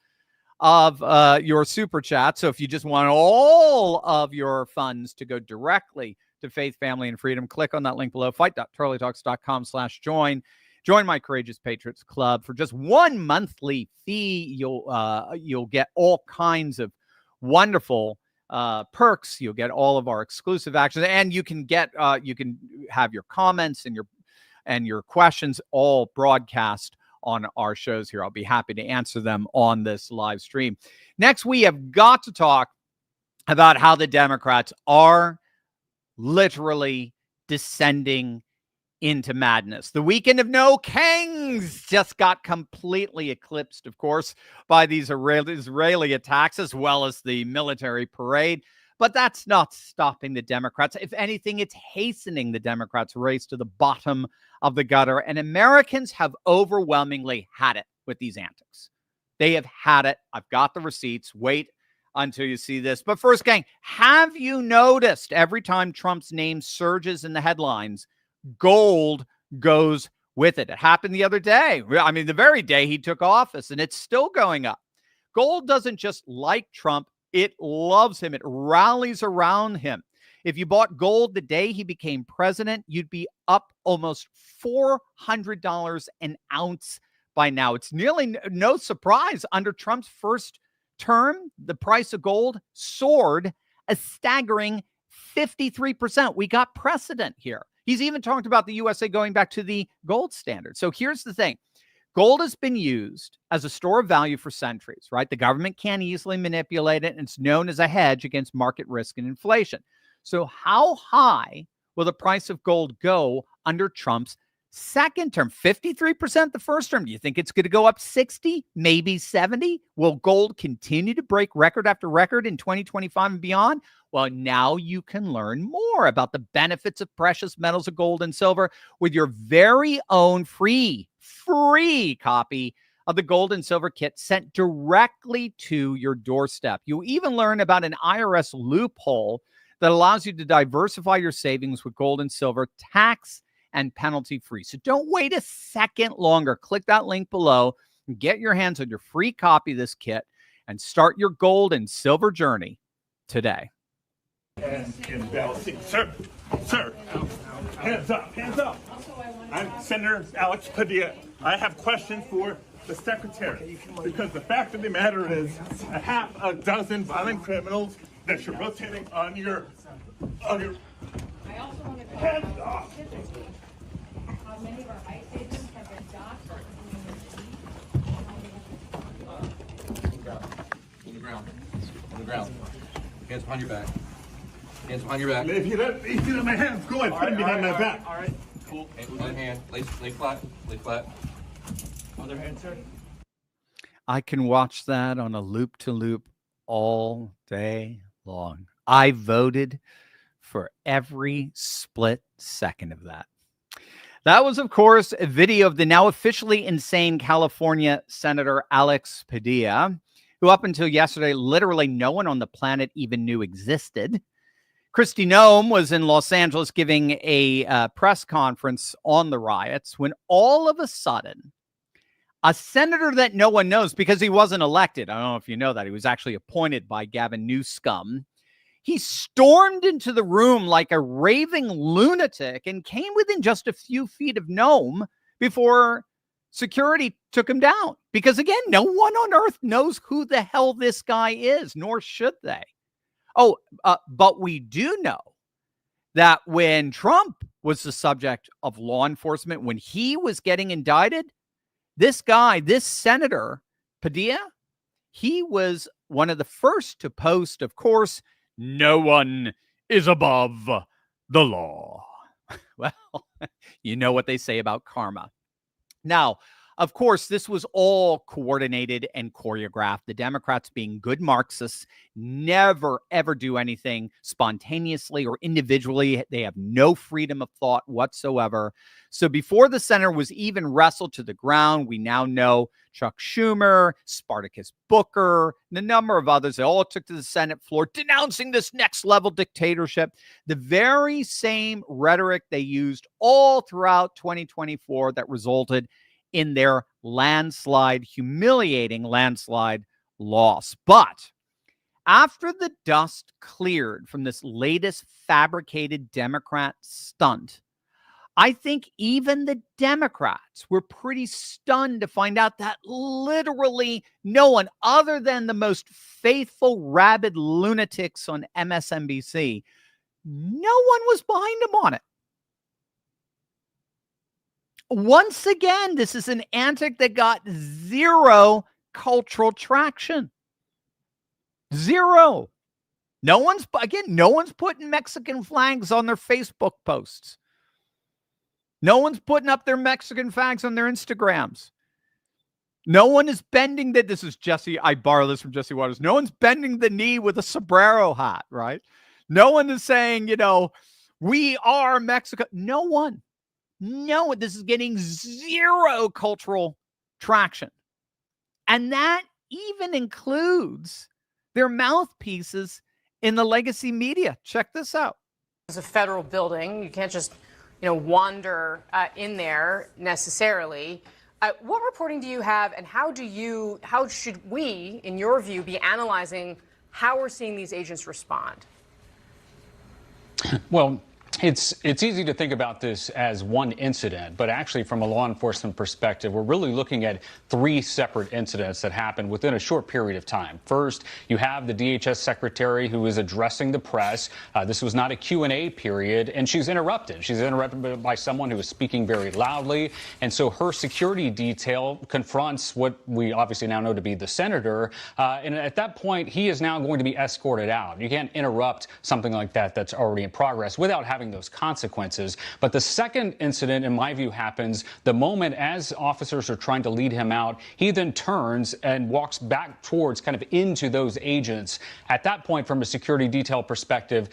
of your super chat. So if you just want all of your funds to go directly to faith, family, and freedom, click on that link below, fight.charlietalks.com/join. Join my Courageous Patriots Club for just one monthly fee. You'll get all kinds of wonderful perks. You'll get all of our exclusive actions, and you can have your comments and your questions all broadcast on our shows here. I'll be happy to answer them on this live stream. Next, we have got to talk about how the Democrats are literally descending into madness. The weekend of no kings just got completely eclipsed, of course, by these Israeli attacks, as well as the military parade. But that's not stopping the Democrats. If anything, it's hastening the Democrats' race to the bottom of the gutter. And Americans have overwhelmingly had it with these antics. They have had it. I've got the receipts. Wait until you see this. But first, gang, have you noticed every time Trump's name surges in the headlines, gold goes with it? It happened the other day. I mean, the very day he took office, and it's still going up. Gold doesn't just like Trump. It loves him. It rallies around him. If you bought gold the day he became president, you'd be up almost $400 an ounce by now. It's nearly no surprise. Under Trump's first term, the price of gold soared a staggering 53%. We got precedent here. He's even talked about the USA going back to the gold standard. So here's the thing. Gold has been used as a store of value for centuries, right? The government can't easily manipulate it, and it's known as a hedge against market risk and inflation. So how high will the price of gold go under Trump's second term? 53% the first term. Do you think it's going to go up 60, maybe 70? Will gold continue to break record after record in 2025 and beyond? Well, now you can learn more about the benefits of precious metals of gold and silver with your very own free copy of the gold and silver kit sent directly to your doorstep. You even learn about an IRS loophole that allows you to diversify your savings with gold and silver, tax and penalty free. So don't wait a second longer. Click that link below and get your hands on your free copy of this kit and start your gold and silver journey today. And sir, hands up. I'm Senator Alex Padilla. I have questions for the secretary, because the fact of the matter is a half a dozen violent criminals that you're rotating on your hands off. How many of our ICE agents have been docked? On the ground. Hands behind your back. Hands behind your back. If you let my hands go, I put them behind my back. All right. Cool. One hand. Lay flat. Lay flat. Other hand, sir. I can watch that on a loop-to-loop all day long. I voted for every split second of that. That was, of course, a video of the now officially insane California Senator Alex Padilla, who up until yesterday, literally no one on the planet even knew existed. Kristi Noem was in Los Angeles giving a press conference on the riots when all of a sudden, a senator that no one knows because he wasn't elected, I don't know if you know that, he was actually appointed by Gavin Newsom, he stormed into the room like a raving lunatic and came within just a few feet of Noem before security took him down. Because again, no one on earth knows who the hell this guy is, nor should they. But we do know that when Trump was the subject of law enforcement, when he was getting indicted, this guy, this Senator Padilla, he was one of the first to post, of course, "No one is above the law." Well, you know what they say about karma. Now, of course, this was all coordinated and choreographed. The Democrats, being good Marxists, never, ever do anything spontaneously or individually. They have no freedom of thought whatsoever. So before the Senate was even wrestled to the ground, we now know Chuck Schumer, Spartacus Booker, and a number of others, they all took to the Senate floor denouncing this next level dictatorship. The very same rhetoric they used all throughout 2024 that resulted in their humiliating landslide loss. But after the dust cleared from this latest fabricated Democrat stunt, I think even the Democrats were pretty stunned to find out that literally no one other than the most faithful, rabid lunatics on MSNBC, no one was behind them on it. Once again, this is an antic that got zero cultural traction. Zero. No one's putting Mexican flags on their Facebook posts. No one's putting up their Mexican flags on their Instagrams. No one is bending the, this is Jesse, I borrow this from Jesse Waters. No one's bending the knee with a sombrero hat, right? No one is saying, we are Mexico. No one. No, this is getting zero cultural traction. And that even includes their mouthpieces in the legacy media. Check this out. It's a federal building. You can't just, wander in there necessarily. What reporting do you have, and how should we, in your view, be analyzing how we're seeing these agents respond? Well, it's easy to think about this as one incident, but actually from a law enforcement perspective, we're really looking at three separate incidents that happened within a short period of time. First, you have the DHS secretary who is addressing the press. This was not a Q&A period, and she's interrupted. She's interrupted by someone who is speaking very loudly, and so her security detail confronts what we obviously now know to be the senator, and at that point, he is now going to be escorted out. You can't interrupt something like that that's already in progress without having those consequences. But the second incident, in my view, happens the moment as officers are trying to lead him out, he then turns and walks back towards kind of into those agents. At that point, from a security detail perspective,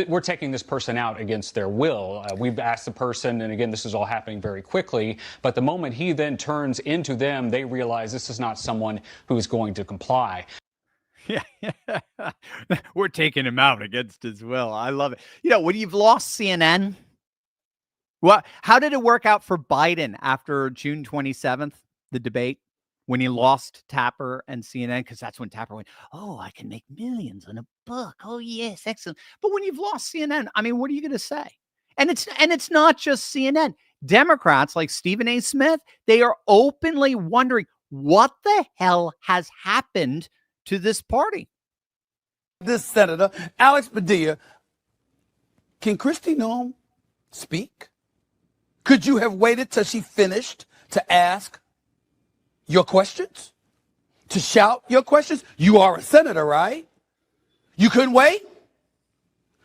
we're taking this person out against their will. We've asked the person, and again, this is all happening very quickly, but the moment he then turns into them, they realize this is not someone who is going to comply. Yeah. We're taking him out against his will. I love it. When you've lost CNN, how did it work out for Biden after June 27th, the debate, when he lost Tapper and CNN? Because that's when Tapper went, oh, I can make millions on a book. Oh, yes, excellent. But when you've lost CNN, I mean, what are you going to say? And it's not just CNN. Democrats like Stephen A. Smith, they are openly wondering what the hell has happened to this party. This Senator, Alex Padilla, can Kristi Noem speak? Could you have waited till she finished to ask your questions? To shout your questions? You are a senator, right? You couldn't wait?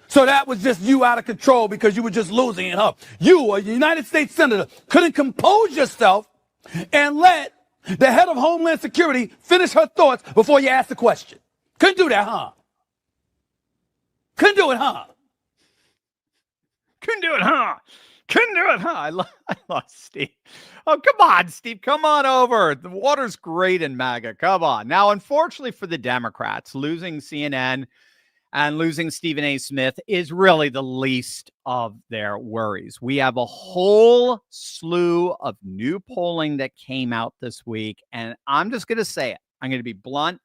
So that was just you out of control because you were just losing it, huh? You, a United States Senator, couldn't compose yourself and let the head of Homeland Security finish her thoughts before you asked the question. Couldn't do that, huh? Couldn't do it, huh? Couldn't do it, huh? Couldn't do it, huh? I love Steve. Oh, come on, Steve. Come on over. The water's great in MAGA. Come on. Now, unfortunately for the Democrats, losing CNN and losing Stephen A. Smith is really the least of their worries. We have a whole slew of new polling that came out this week, and I'm just going to say it. I'm going to be blunt.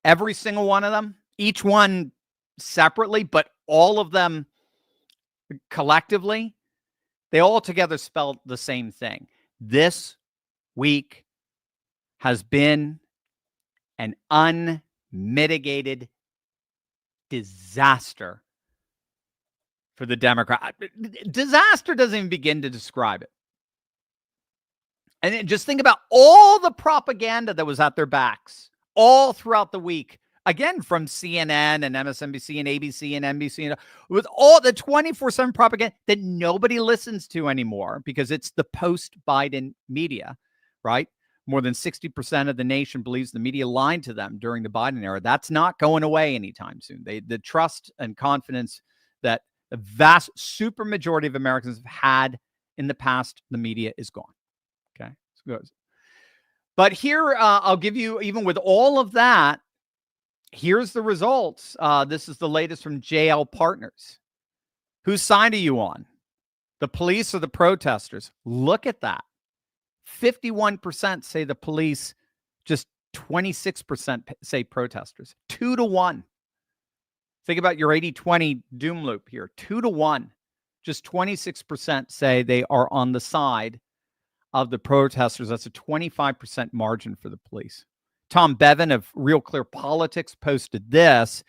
Every single one of them, each one separately, but all of them collectively, they all together spelled the same thing. This week has been an unmitigated disaster for the Democrat. Disaster doesn't even begin to describe it. And just think about all the propaganda that was at their backs all throughout the week. Again, from CNN and MSNBC and ABC and NBC, and with all the 24/7 propaganda that nobody listens to anymore because it's the post-Biden media, right? More than 60% of the nation believes the media lied to them during the Biden era. That's not going away anytime soon. The trust and confidence that the vast super majority of Americans have had in the past, the media is gone. Okay. But here, I'll give you, even with all of that, here's the results. This is the latest from JL Partners. Whose side are you on? The police or the protesters? Look at that. 51% say the police, just 26% say protesters. 2-1. Think about your 80-20 doom loop here. 2-1. Just 26% say they are on the side of the protesters. That's a 25% margin for the police. Tom Bevan of Real Clear Politics posted this.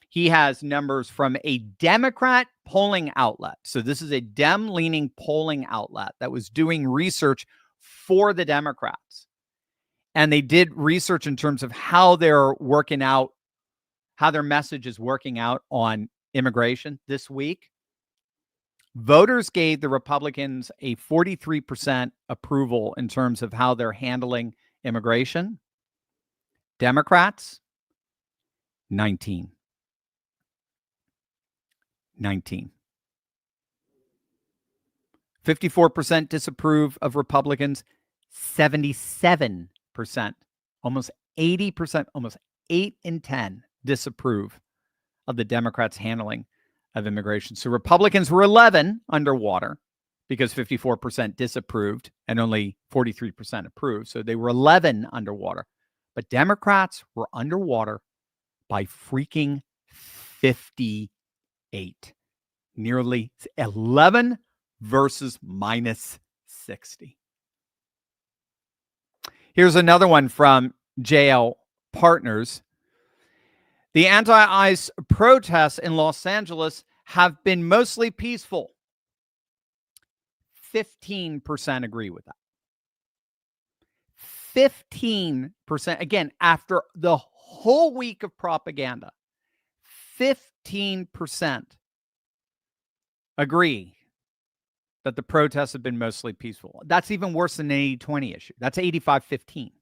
He has numbers from a Democrat polling outlet. So this is a Dem-leaning polling outlet that was doing research for the Democrats. And they did research in terms of how they're working out, how their message is working out on immigration this week. Voters gave the Republicans a 43% approval in terms of how they're handling immigration. Democrats, 19. 54% disapprove of Republicans, 77%, almost 80%, almost 8 in 10 disapprove of the Democrats' handling of immigration. So Republicans were 11 underwater because 54% disapproved and only 43% approved. So they were 11 underwater. But Democrats were underwater by freaking 58. Nearly 11 versus minus 60. Here's another one from JL Partners. The anti-ICE protests in Los Angeles have been mostly peaceful. 15% agree with that. 15%. Again, after the whole week of propaganda, 15% agree that the protests have been mostly peaceful. That's even worse than an 80-20 issue. That's 85-15.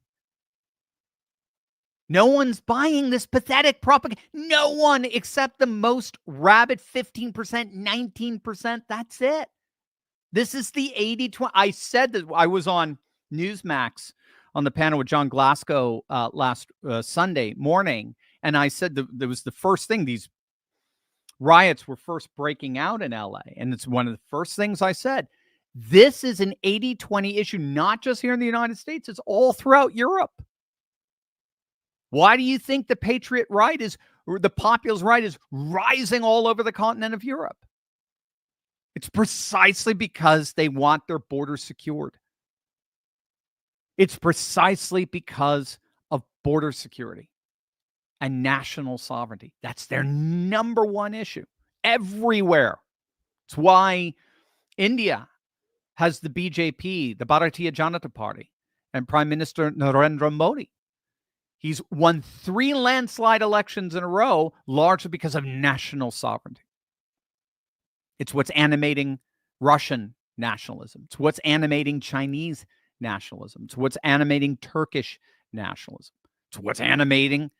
No one's buying this pathetic propaganda. No one except the most rabid 15%, 19%. That's it. This is the 80-20. I said that I was on Newsmax on the panel with John Glasgow last Sunday morning, and I said that was the first thing. These riots were first breaking out in LA, and it's one of the first things I said. This is an 80-20 issue, not just here in the United States. It's all throughout Europe. Why do you think the patriot right the populist right is rising all over the continent of Europe? It's precisely because they want their borders secured. It's precisely because of border security and national sovereignty. That's their number one issue everywhere. It's why India has the BJP, the Bharatiya Janata Party, and Prime Minister Narendra Modi. He's won 3 landslide elections in a row, largely because of national sovereignty. It's what's animating Russian nationalism. It's what's animating Chinese nationalism. It's what's animating Turkish nationalism. It's what's animating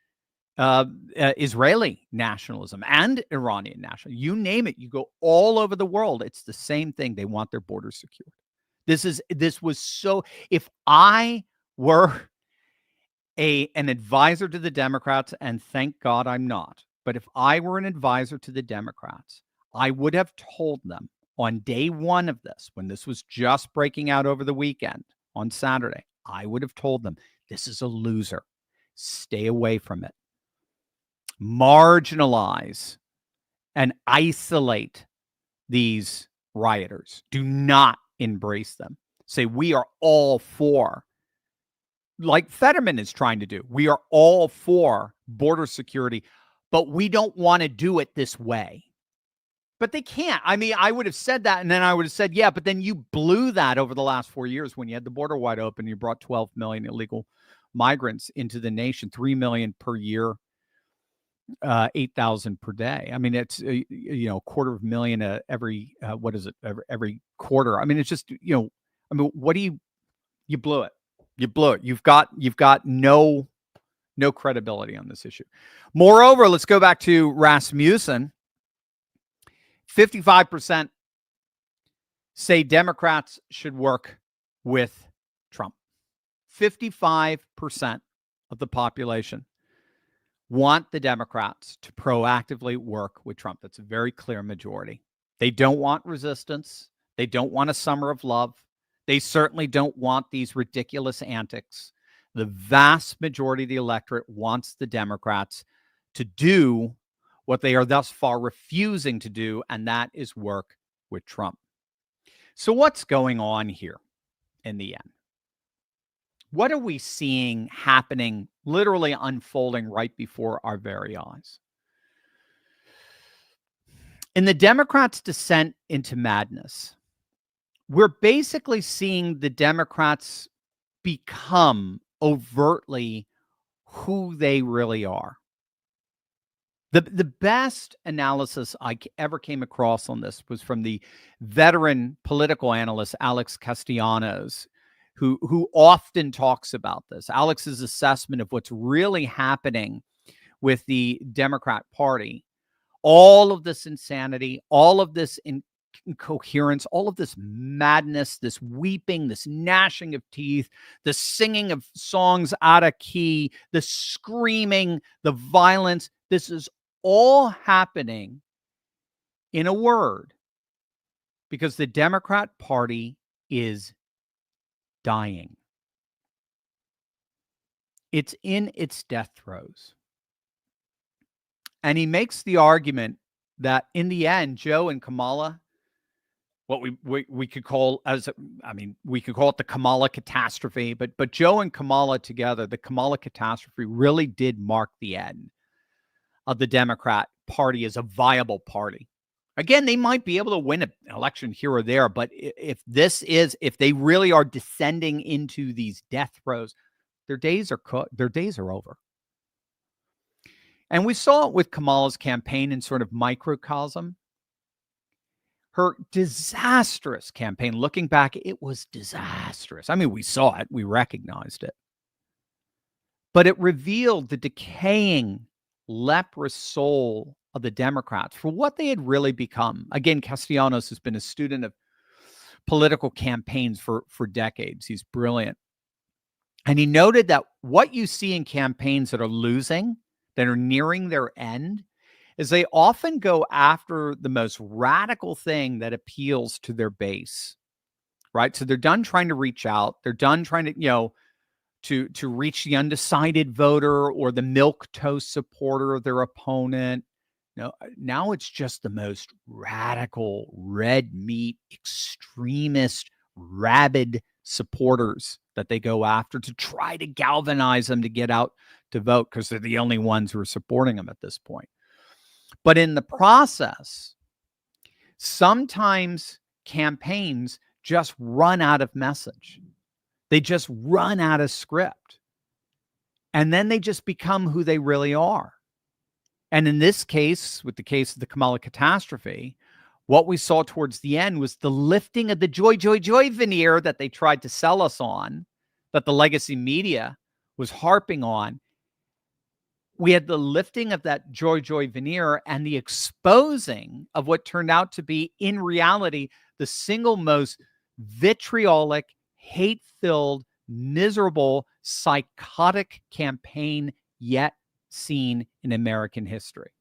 Israeli nationalism and Iranian nationalism. You name it. You go all over the world. It's the same thing. They want their borders secured. This was so. If I were an advisor to the Democrats, and thank God I'm not, but if I were an advisor to the Democrats, I would have told them on day one of this, when this was just breaking out over the weekend on Saturday, I would have told them, this is a loser. Stay away from it. Marginalize and isolate these rioters. Do not embrace them. Say, we are all for, like Fetterman is trying to do, we are all for border security, but we don't want to do it this way. But they can't. I mean, I would have said that, and then I would have said, yeah, but then you blew that over the last 4 years when you had the border wide open. You brought 12 million illegal migrants into the nation, 3 million per year, 8,000 per day. I mean, it's, 250,000 every, every quarter. I mean, it's just, what do you blew it. You blew it. You've got no credibility on this issue. Moreover, let's go back to Rasmussen. 55% say Democrats should work with Trump. 55% of the population want the Democrats to proactively work with Trump. That's a very clear majority. They don't want resistance. They don't want a summer of love. They certainly don't want these ridiculous antics. The vast majority of the electorate wants the Democrats to do what they are thus far refusing to do, and that is work with Trump. So what's going on here in the end? What are we seeing happening, literally unfolding right before our very eyes? In the Democrats' descent into madness, we're basically seeing the Democrats become overtly who they really are. The best analysis I ever came across on this was from the veteran political analyst Alex Castellanos, who often talks about this. Alex's assessment of what's really happening with the Democrat Party, all of this insanity, all of this incoherence, all of this madness, this weeping, this gnashing of teeth, the singing of songs out of key, the screaming, the violence. This is all happening in a word because the Democrat Party is dying. It's in its death throes. And he makes the argument that in the end, Joe and Kamala, what we could call we could call it the Kamala catastrophe, but Joe and Kamala together, the Kamala catastrophe really did mark the end of the Democrat Party as a viable party. Again, they might be able to win an election here or there, but if they really are descending into these death throes, their days are over. And we saw it with Kamala's campaign in sort of microcosm. Her disastrous campaign, looking back, it was disastrous. I mean, we saw it, we recognized it. But it revealed the decaying, leprous soul of the Democrats for what they had really become. Again, Castellanos has been a student of political campaigns for decades. He's brilliant. And he noted that what you see in campaigns that are losing, that are nearing their end, is they often go after the most radical thing that appeals to their base, right? So they're done trying to reach out. They're done trying to, to reach the undecided voter or the milquetoast supporter of their opponent. No, now it's just the most radical, red meat, extremist, rabid supporters that they go after to try to galvanize them to get out to vote because they're the only ones who are supporting them at this point. But in the process, sometimes campaigns just run out of message. They just run out of script. And then they just become who they really are. And in this case, with the case of the Kamala catastrophe, what we saw towards the end was the lifting of the joy, joy, joy veneer that they tried to sell us on, that the legacy media was harping on. We had the lifting of that joy, joy veneer and the exposing of what turned out to be, in reality, the single most vitriolic, hate-filled, miserable, psychotic campaign yet seen in American history.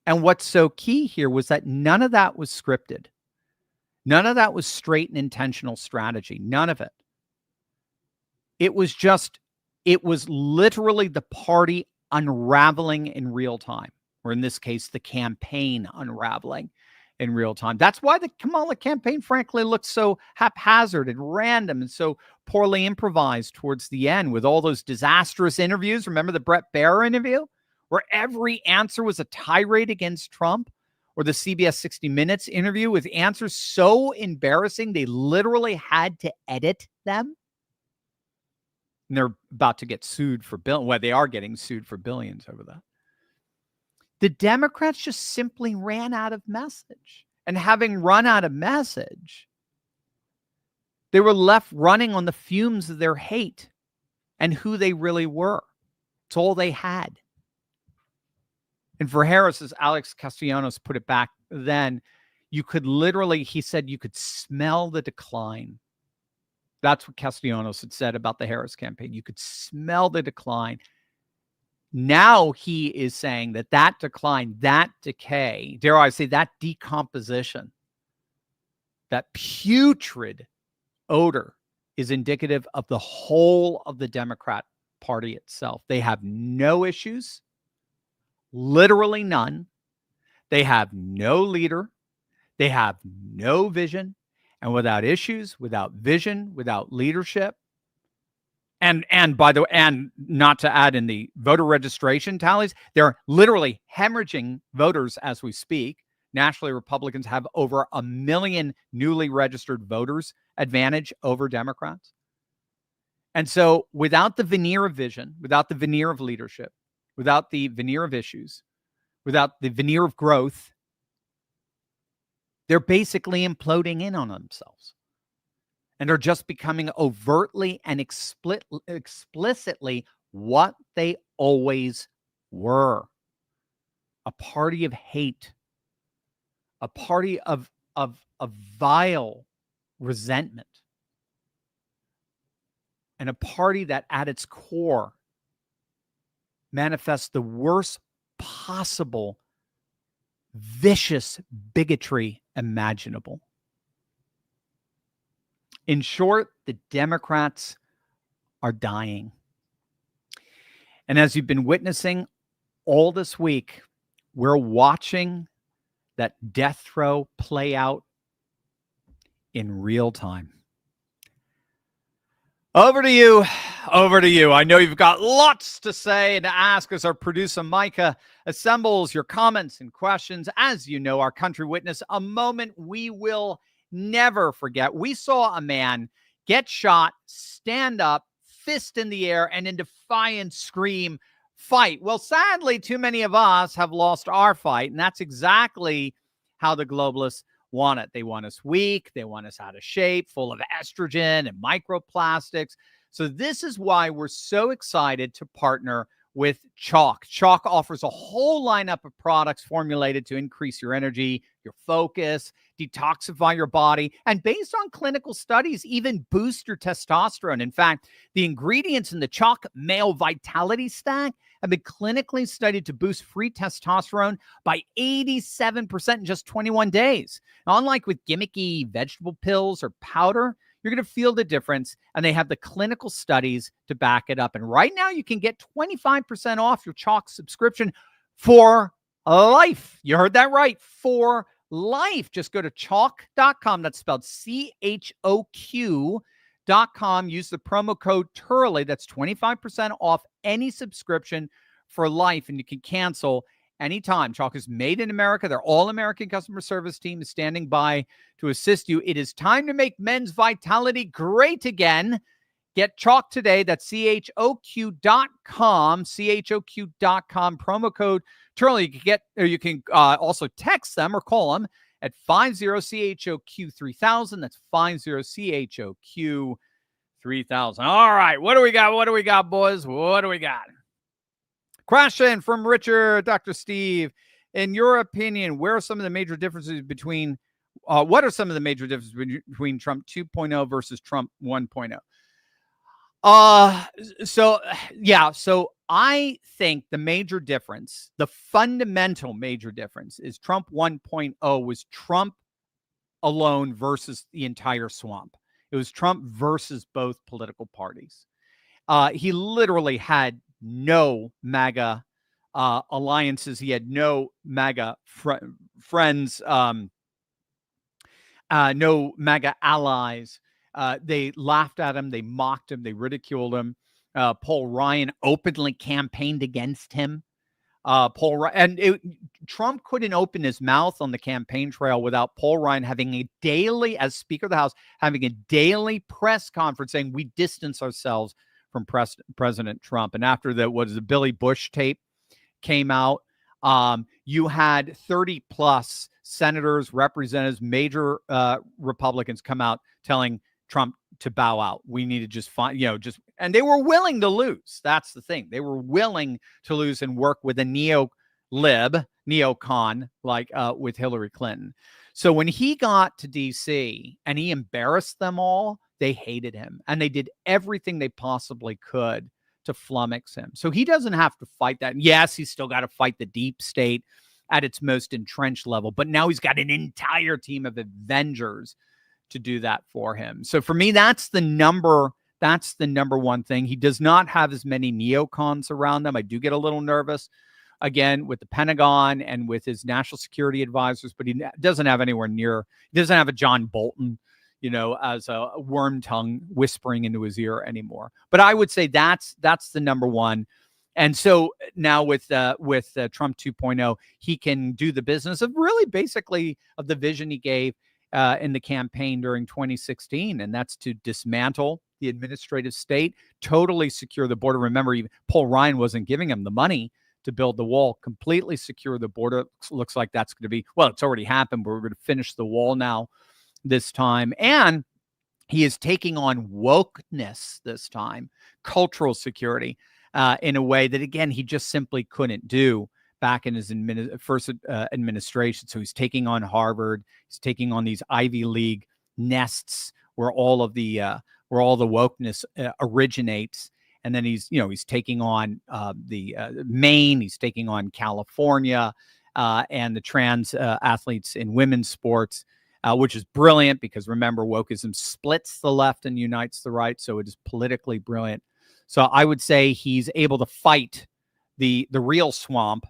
And what's so key here was that none of that was scripted. None of that was straight and intentional strategy. None of it. It was literally the party unraveling in real time, or in this case, the campaign unraveling in real time. That's why the Kamala campaign, frankly, looked so haphazard and random and so poorly improvised towards the end with all those disastrous interviews. Remember the Brett Baier interview where every answer was a tirade against Trump, or the CBS 60 Minutes interview with answers so embarrassing they literally had to edit them? And they're about to get sued for billions. Well, they are getting sued for billions over that. The Democrats just simply ran out of message. And having run out of message, they were left running on the fumes of their hate and who they really were. It's all they had. And for Harris, as Alex Castellanos put it back then, you could literally, he said, you could smell the decline. That's what Castellanos had said about the Harris campaign. You could smell the decline. Now he is saying that decline, that decay, dare I say, that decomposition, that putrid odor is indicative of the whole of the Democrat Party itself. They have no issues, literally none. They have no leader. They have no vision. And without issues, without vision, without leadership, and by the way, and not to add in the voter registration tallies, they're literally hemorrhaging voters as we speak. Nationally, Republicans have over 1 million newly registered voters advantage over Democrats. And so without the veneer of vision, without the veneer of leadership, without the veneer of issues, without the veneer of growth, they're basically imploding in on themselves and are just becoming overtly and explicitly what they always were: a party of hate, a party of vile resentment, and a party that at its core manifests the worst possible vicious bigotry imaginable. In short, the Democrats are dying. And as you've been witnessing all this week, we're watching that death throw play out in real time. Over to you. Over to you. I know you've got lots to say and to ask as our producer Micah assembles your comments and questions. As you know, our country witnessed a moment we will never forget. We saw a man get shot, stand up, fist in the air, and in defiance scream, "Fight." Well, sadly, too many of us have lost our fight, and that's exactly how the globalists want it. They want us weak. They want us out of shape, full of estrogen and microplastics. So this is why we're so excited to partner with Chalk. Chalk offers a whole lineup of products formulated to increase your energy, your focus, detoxify your body, and based on clinical studies, even boost your testosterone. In fact, the ingredients in the Chalk Male Vitality Stack have been clinically studied to boost free testosterone by 87% in just 21 days. Now, unlike with gimmicky vegetable pills or powder, you're going to feel the difference, and they have the clinical studies to back it up. And right now, you can get 25% off your Chalk subscription for life. You heard that right, for life. Just go to chalk.com. That's spelled CHOQ.com. Use the promo code Turley. That's 25% off any subscription for life, and you can cancel anytime. Chalk is made in America. Their all-American customer service team is standing by to assist you. It is time to make men's vitality great again. Get Chalk today. That's CHOQ.com. CHOQ.com. Promo code Turley. You can also text them or call them at 50-CHOQ-3000. That's 50-CHOQ-3000. All right. What do we got? What do we got, boys? What do we got? Question from Richard, Dr. Steve. In your opinion, where are some of the major differences between, what are some of the major differences between Trump 2.0 versus Trump 1.0? So I think the major difference, the fundamental major difference is Trump 1.0 was Trump alone versus the entire swamp. It was Trump versus both political parties. He literally had no MAGA alliances. He had no MAGA friends, no MAGA allies. They laughed at him. They mocked him. They ridiculed him. Paul Ryan openly campaigned against him. Trump couldn't open his mouth on the campaign trail without Paul Ryan having a daily, as Speaker of the House, having a daily press conference saying we distance ourselves from President Trump. And after the Billy Bush tape came out, you had 30 plus senators, representatives, major Republicans come out telling Trump to bow out. We need to just find, and they were willing to lose. That's the thing. They were willing to lose and work with a neocon, like with Hillary Clinton. So when he got to DC and he embarrassed them all, they hated him, and they did everything they possibly could to flummox him. So he doesn't have to fight that. And yes, he's still got to fight the deep state at its most entrenched level, but now he's got an entire team of Avengers to do that for him. So for me, that's the number one thing. He does not have as many neocons around them. I do get a little nervous, again, with the Pentagon and with his national security advisors, but he doesn't have anywhere near, he doesn't have a John Bolton, as a worm tongue whispering into his ear anymore. But I would say that's the number one. And so now with Trump 2.0, he can do the business of really basically of the vision he gave in the campaign during 2016, and that's to dismantle the administrative state, totally secure the border. Remember, even Paul Ryan wasn't giving him the money to build the wall, completely secure the border. Looks like that's going to be, well, it's already happened, but we're going to finish the wall now this time. And he is taking on wokeness this time, cultural security, in a way that, again, he just simply couldn't do back in his first administration. So he's taking on Harvard. He's taking on these Ivy League nests where all the wokeness originates. And then he's taking on the Maine. He's taking on California and the trans athletes in women's sports. Which is brilliant because, remember, wokeism splits the left and unites the right, so it is politically brilliant. So I would say he's able to fight the real swamp,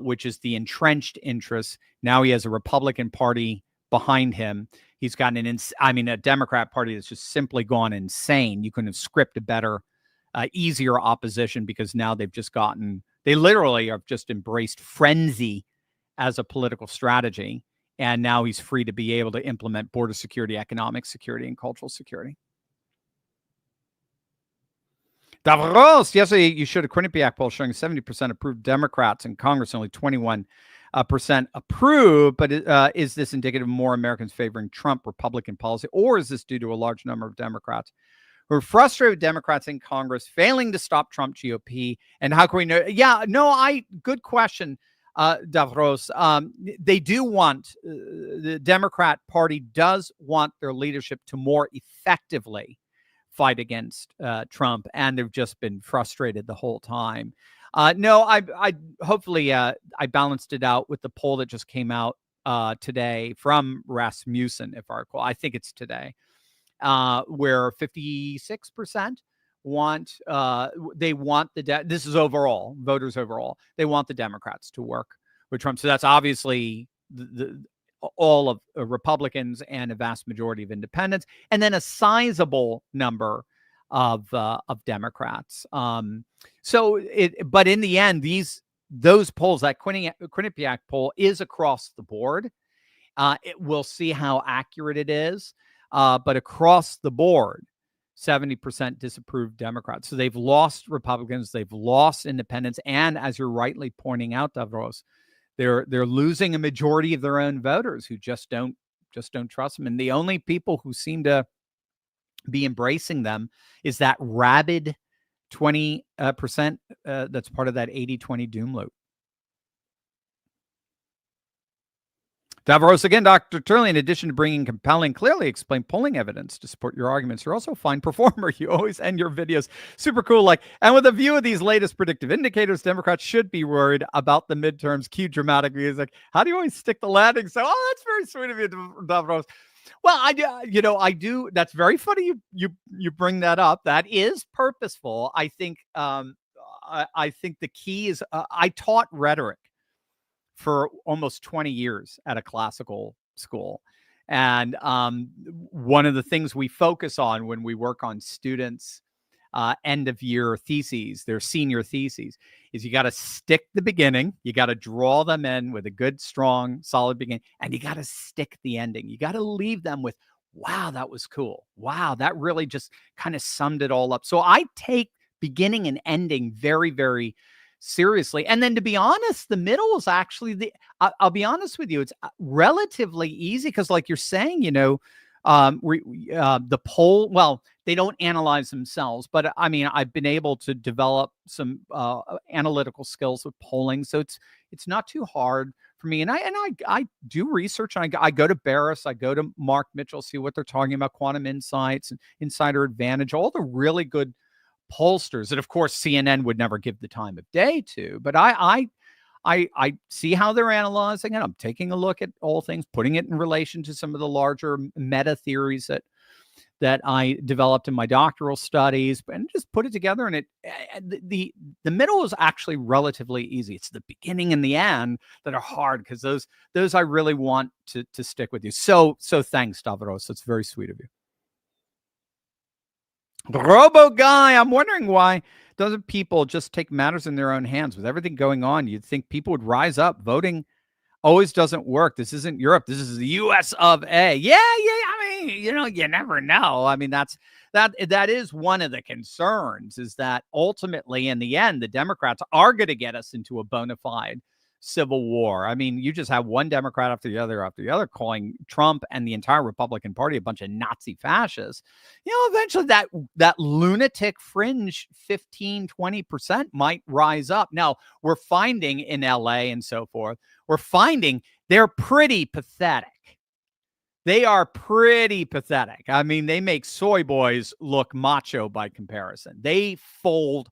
which is the entrenched interests. Now he has a Republican Party behind him. He's got a Democrat Party that's just simply gone insane. You couldn't have scripted a better, easier opposition, because now they literally have just embraced frenzy as a political strategy. And now he's free to be able to implement border security, economic security, and cultural security. Davros, yesterday you showed a Quinnipiac poll showing 70% approved Democrats in Congress, only 21% approved. But is this indicative of more Americans favoring Trump Republican policy, or is this due to a large number of Democrats who are frustrated with Democrats in Congress failing to stop Trump GOP? And how can we know? Yeah, no, good question. Davros, they do want, the Democrat Party does want their leadership to more effectively fight against Trump, and they've just been frustrated the whole time. No, I hopefully I balanced it out with the poll that just came out today from Rasmussen, if I recall. I think it's today, where 56% want this is overall, voters overall, they want the Democrats to work with Trump. So that's obviously all of Republicans and a vast majority of independents, and then a sizable number of Democrats. But in the end, those polls, that Quinnipiac poll, is across the board. We'll see how accurate it is, but across the board, 70% disapproved Democrats. So they've lost Republicans, they've lost independents, and as you're rightly pointing out, Davros, they're losing a majority of their own voters who just don't trust them. And the only people who seem to be embracing them is that rabid 20% that's part of that 80-20 doom loop. Davros again, Dr. Turley, in addition to bringing compelling, clearly explained polling evidence to support your arguments, you're also a fine performer. You always end your videos super cool. And with a view of these latest predictive indicators, Democrats should be worried about the midterms. Cue dramatic music. How do you always stick the landing? So, that's very sweet of you, Davros. Well, I do. That's very funny. You bring that up. That is purposeful. I think the key is, I taught rhetoric for almost 20 years at a classical school. And one of the things we focus on when we work on students' end of year theses, their senior theses, is you got to stick the beginning. You got to draw them in with a good, strong, solid beginning. And you got to stick the ending. You got to leave them with, wow, that was cool. Wow, that really just kind of summed it all up. So I take beginning and ending very, very seriously. And then, to be honest, the middle is actually I'll be honest with you, it's relatively easy because, like you're saying, the poll, well, they don't analyze themselves, but I mean, I've been able to develop some analytical skills with polling, so it's not too hard for me. And I do research, and I go to Barris, I go to Mark Mitchell, see what they're talking about, Quantum Insights and Insider Advantage, all the really good pollsters that, of course, CNN would never give the time of day to. But I see how they're analyzing it. I'm taking a look at all things, putting it in relation to some of the larger meta theories that I developed in my doctoral studies, and just put it together. And the middle is actually relatively easy. It's the beginning and the end that are hard, because those I really want to stick with you. So thanks, Stavros. That's very sweet of you. Robo Guy, I'm wondering why doesn't people just take matters in their own hands? With everything going on, you'd think people would rise up. Voting always doesn't work. This isn't Europe. This is the US of A. Yeah. I mean, you never know. I mean, that is one of the concerns, is that ultimately in the end, the Democrats are going to get us into a bona fide civil war. I mean, you just have one Democrat after the other calling Trump and the entire Republican Party a bunch of Nazi fascists. Eventually that lunatic fringe 15-20% might rise up. Now, we're finding in LA and so forth, we're finding they're pretty pathetic. They are pretty pathetic. I mean, they make soy boys look macho by comparison. They fold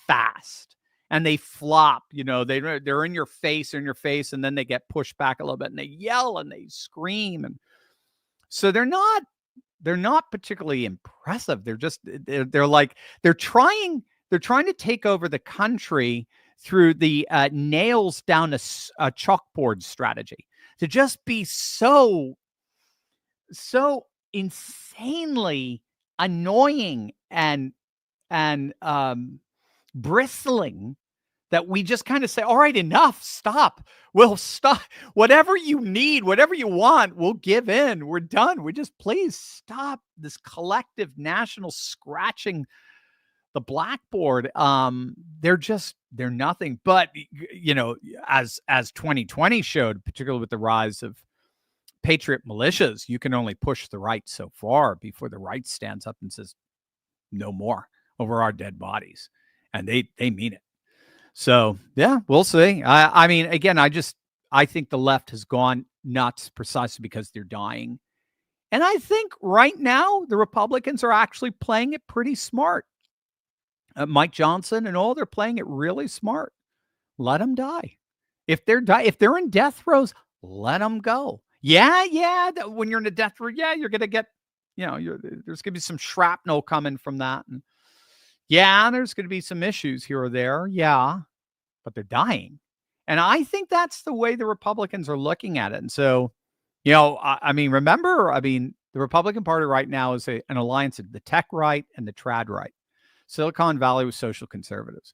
fast and they flop. They're in your face, and then they get pushed back a little bit, and they yell and they scream, and so they're not particularly impressive. They're trying to take over the country through the nails down a chalkboard strategy, to just be so insanely annoying and bristling that we just kind of say, all right, enough, stop. We'll stop. Whatever you need, whatever you want, we'll give in. We're done. We just, please stop this collective national scratching the blackboard. They're nothing. But, as 2020 showed, particularly with the rise of patriot militias, you can only push the right so far before the right stands up and says, no more over our dead bodies. And they mean it. So, yeah, we'll see. I mean, again, I think the left has gone nuts precisely because they're dying. And I think right now the Republicans are actually playing it pretty smart. Mike Johnson and all, they're playing it really smart. Let them die. If they're in death throes, let them go. Yeah. When you're in a death row, you're going to get, there's going to be some shrapnel coming from that. And there's going to be some issues here or there. Yeah, but they're dying. And I think that's the way the Republicans are looking at it. And so, remember, the Republican Party right now is an alliance of the tech right and the trad right. Silicon Valley with social conservatives.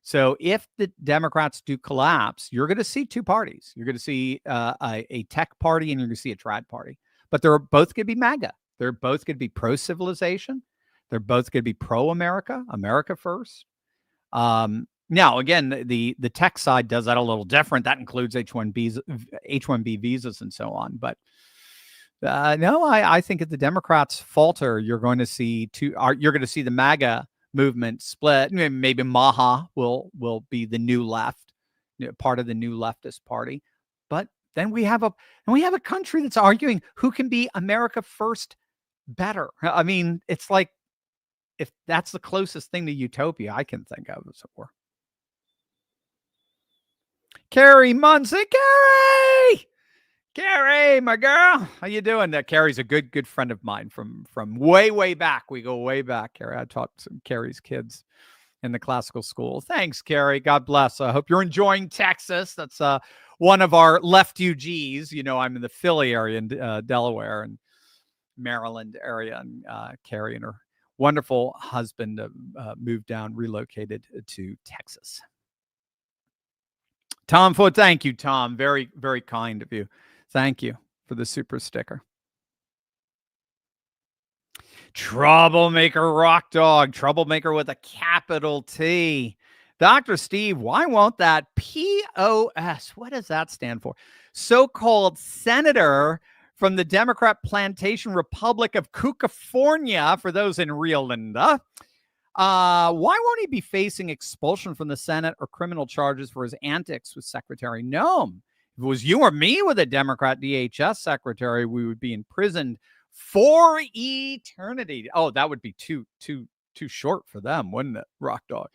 So if the Democrats do collapse, you're going to see two parties. You're going to see a tech party and you're going to see a trad party. But they're both going to be MAGA. They're both going to be pro-civilization. They're both going to be pro-America, America first. Now, again, the tech side does that a little different. That includes H-1B visas and so on. But no, I think if the Democrats falter, you're going to see the MAGA movement split. Maybe Maha will be the new left, part of the new leftist party. But then we have a country that's arguing who can be America first better. I mean, it's like, if that's the closest thing to utopia I can think of, as it were. Carrie Munson, Carrie, my girl, how you doing? Carrie's a good friend of mine from way back. We go way back, Carrie. I taught some Carrie's kids in the classical school. Thanks, Carrie. God bless. I hope you're enjoying Texas. That's one of our left UGs. I'm in the Philly area in Delaware and Maryland area, and Carrie and her wonderful husband moved down, relocated to Texas. Tom Foote, thank you, Tom. Very, very kind of you. Thank you for the super sticker. Troublemaker Rock Dog, troublemaker with a capital T. Dr. Steve, why won't that POS? What does that stand for? So-called senator from the Democrat Plantation Republic of California, for those in Rio Linda. Why won't he be facing expulsion from the Senate or criminal charges for his antics with Secretary Noem? If it was you or me with a Democrat DHS secretary, we would be imprisoned for eternity. Oh, that would be too short for them, wouldn't it, Rock Dog?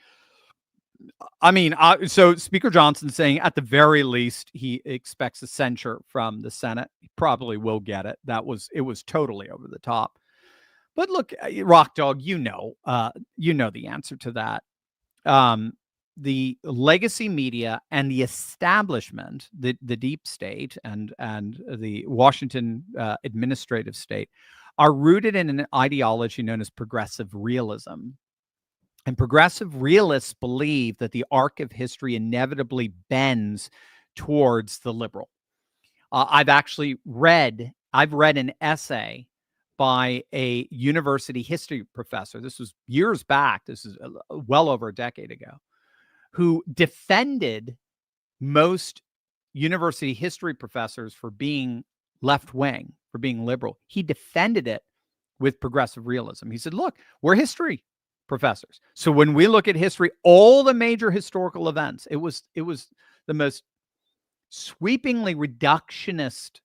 I mean, so Speaker Johnson saying at the very least he expects a censure from the Senate. He probably will get it. It was totally over the top. But look, Rock Dog, you know the answer to that. The legacy media and the establishment, the deep state and the Washington administrative state are rooted in an ideology known as progressive realism. And progressive realists believe that the arc of history inevitably bends towards the liberal. I've read an essay by a university history professor. This was years back. This is well over a decade ago, who defended most university history professors for being left-wing, for being liberal. He defended it with progressive realism. He said, look, we're history professors. So when we look at history, all the major historical events, it was the most sweepingly reductionist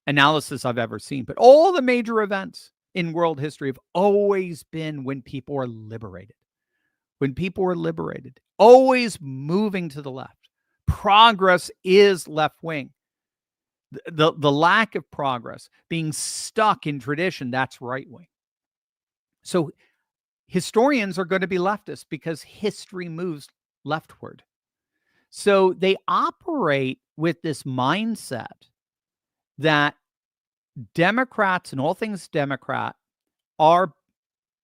analysis I've ever seen. But all the major events in world history have always been when people are liberated. When people are liberated, always moving to the left. Progress is left wing. The lack of progress, being stuck in tradition, that's right wing. So historians are going to be leftists because history moves leftward. So they operate with this mindset that Democrats and all things Democrat are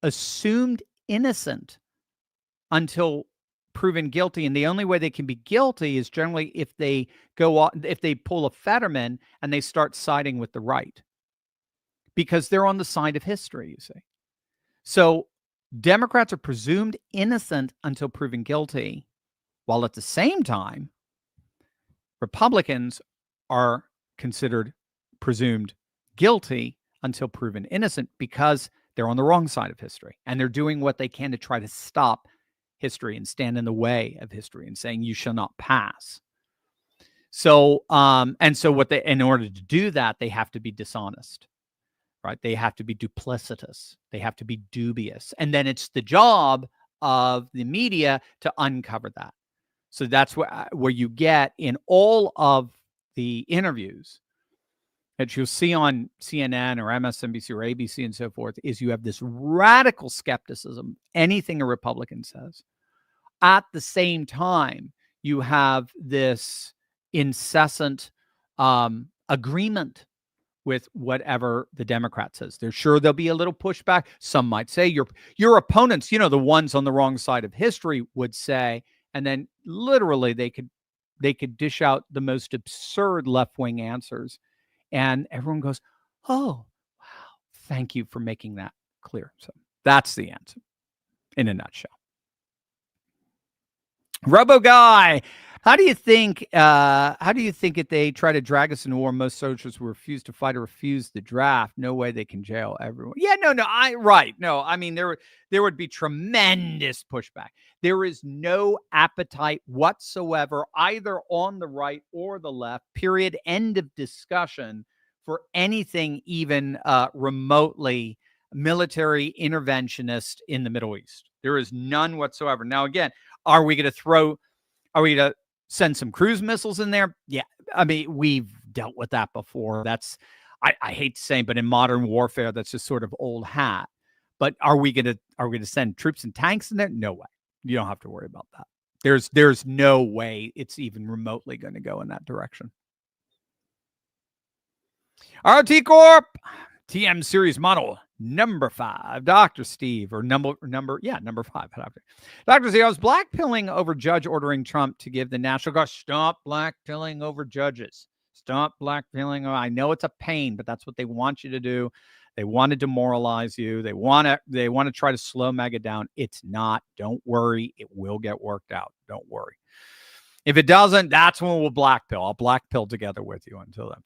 assumed innocent until proven guilty, and the only way they can be guilty is generally if they pull a Fetterman and they start siding with the right, because they're on the side of history, you see. So Democrats are presumed innocent until proven guilty, while at the same time, Republicans are considered presumed guilty until proven innocent because they're on the wrong side of history, and they're doing what they can to try to stop history and stand in the way of history and saying you shall not pass. So, in order to do that, they have to be dishonest, right? They have to be duplicitous. They have to be dubious. And then it's the job of the media to uncover that. So that's where you get in all of the interviews that you'll see on CNN or MSNBC or ABC and so forth, is you have this radical skepticism, anything a Republican says. At the same time, you have this incessant agreement with whatever the Democrat says. They're sure there'll be a little pushback. Some might say your opponents, the ones on the wrong side of history would say, and then literally they could dish out the most absurd left-wing answers. And everyone goes, oh, wow, thank you for making that clear. So that's the answer in a nutshell. Robo Guy, how do you think if they try to drag us into war, most soldiers will refuse to fight or refuse the draft? No way they can jail everyone. Yeah, I mean, there would be tremendous pushback. There is no appetite whatsoever, either on the right or the left, period, end of discussion, for anything even remotely military interventionist in the Middle East. There is none whatsoever. Now, again, are we going to send some cruise missiles in there? Yeah. I mean, we've dealt with that before. That's, I hate to say, but in modern warfare, that's just sort of old hat. But are we going to send troops and tanks in there? No way. You don't have to worry about that. There's no way it's even remotely going to go in that direction. RT Corp, TM series model number 5, Dr. Steve, or number 5. Dr. Steve, I was blackpilling over judge ordering Trump to give the National Guard. Stop blackpilling over judges. Stop blackpilling. I know it's a pain, but that's what they want you to do. They want to demoralize you. They want to try to slow MAGA down. It's not. Don't worry. It will get worked out. Don't worry. If it doesn't, that's when we'll blackpill. I'll blackpill together with you until then.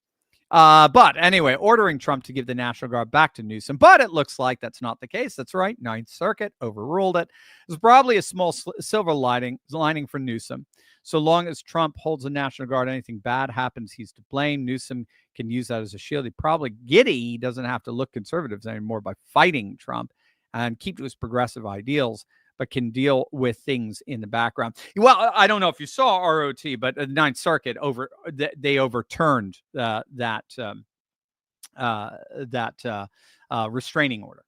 But anyway, ordering Trump to give the National Guard back to Newsom. But it looks like that's not the case. That's right. Ninth Circuit overruled it. It's probably a small silver lining for Newsom. So long as Trump holds the National Guard, anything bad happens, he's to blame. Newsom can use that as a shield. He doesn't have to look conservative anymore by fighting Trump and keep to his progressive ideals, but can deal with things in the background. Well, I don't know if you saw ROT, but the Ninth Circuit they overturned that restraining order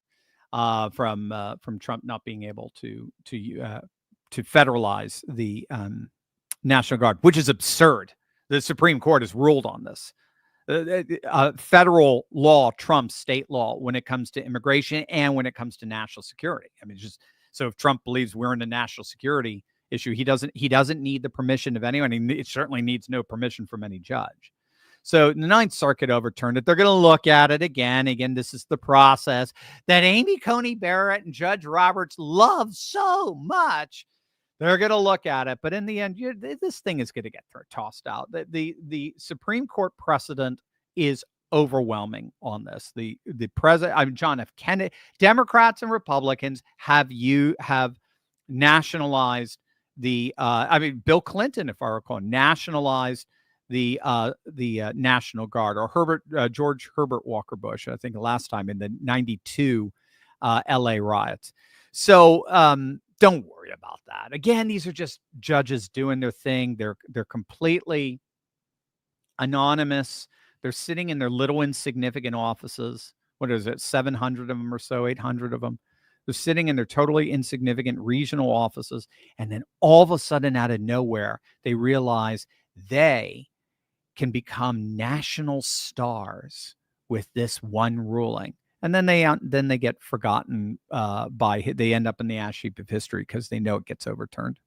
from Trump not being able to federalize the National Guard, which is absurd. The Supreme Court has ruled on this. Federal law trumps state law when it comes to immigration and when it comes to national security. I mean, just so if Trump believes we're in a national security issue, he doesn't need the permission of anyone. It certainly needs no permission from any judge. So the Ninth Circuit overturned it. They're going to look at it again. Again, this is the process that Amy Coney Barrett and Judge Roberts love so much. They're going to look at it. But in the end, this thing is going to get tossed out. The Supreme Court precedent is overwhelming on this. The president, I mean, John F. Kennedy, Democrats and Republicans have nationalized Bill Clinton, if I recall, nationalized the National Guard, or George Herbert Walker Bush, I think last time in the 92 LA riots. So don't worry about that. Again, these are just judges doing their thing. They're completely anonymous. They're sitting in their little insignificant offices. What is it? 700 of them or so, 800 of them. They're sitting in their totally insignificant regional offices. And then all of a sudden, out of nowhere, they realize they can become national stars with this one ruling. And then they get forgotten they end up in the ash heap of history because they know it gets overturned.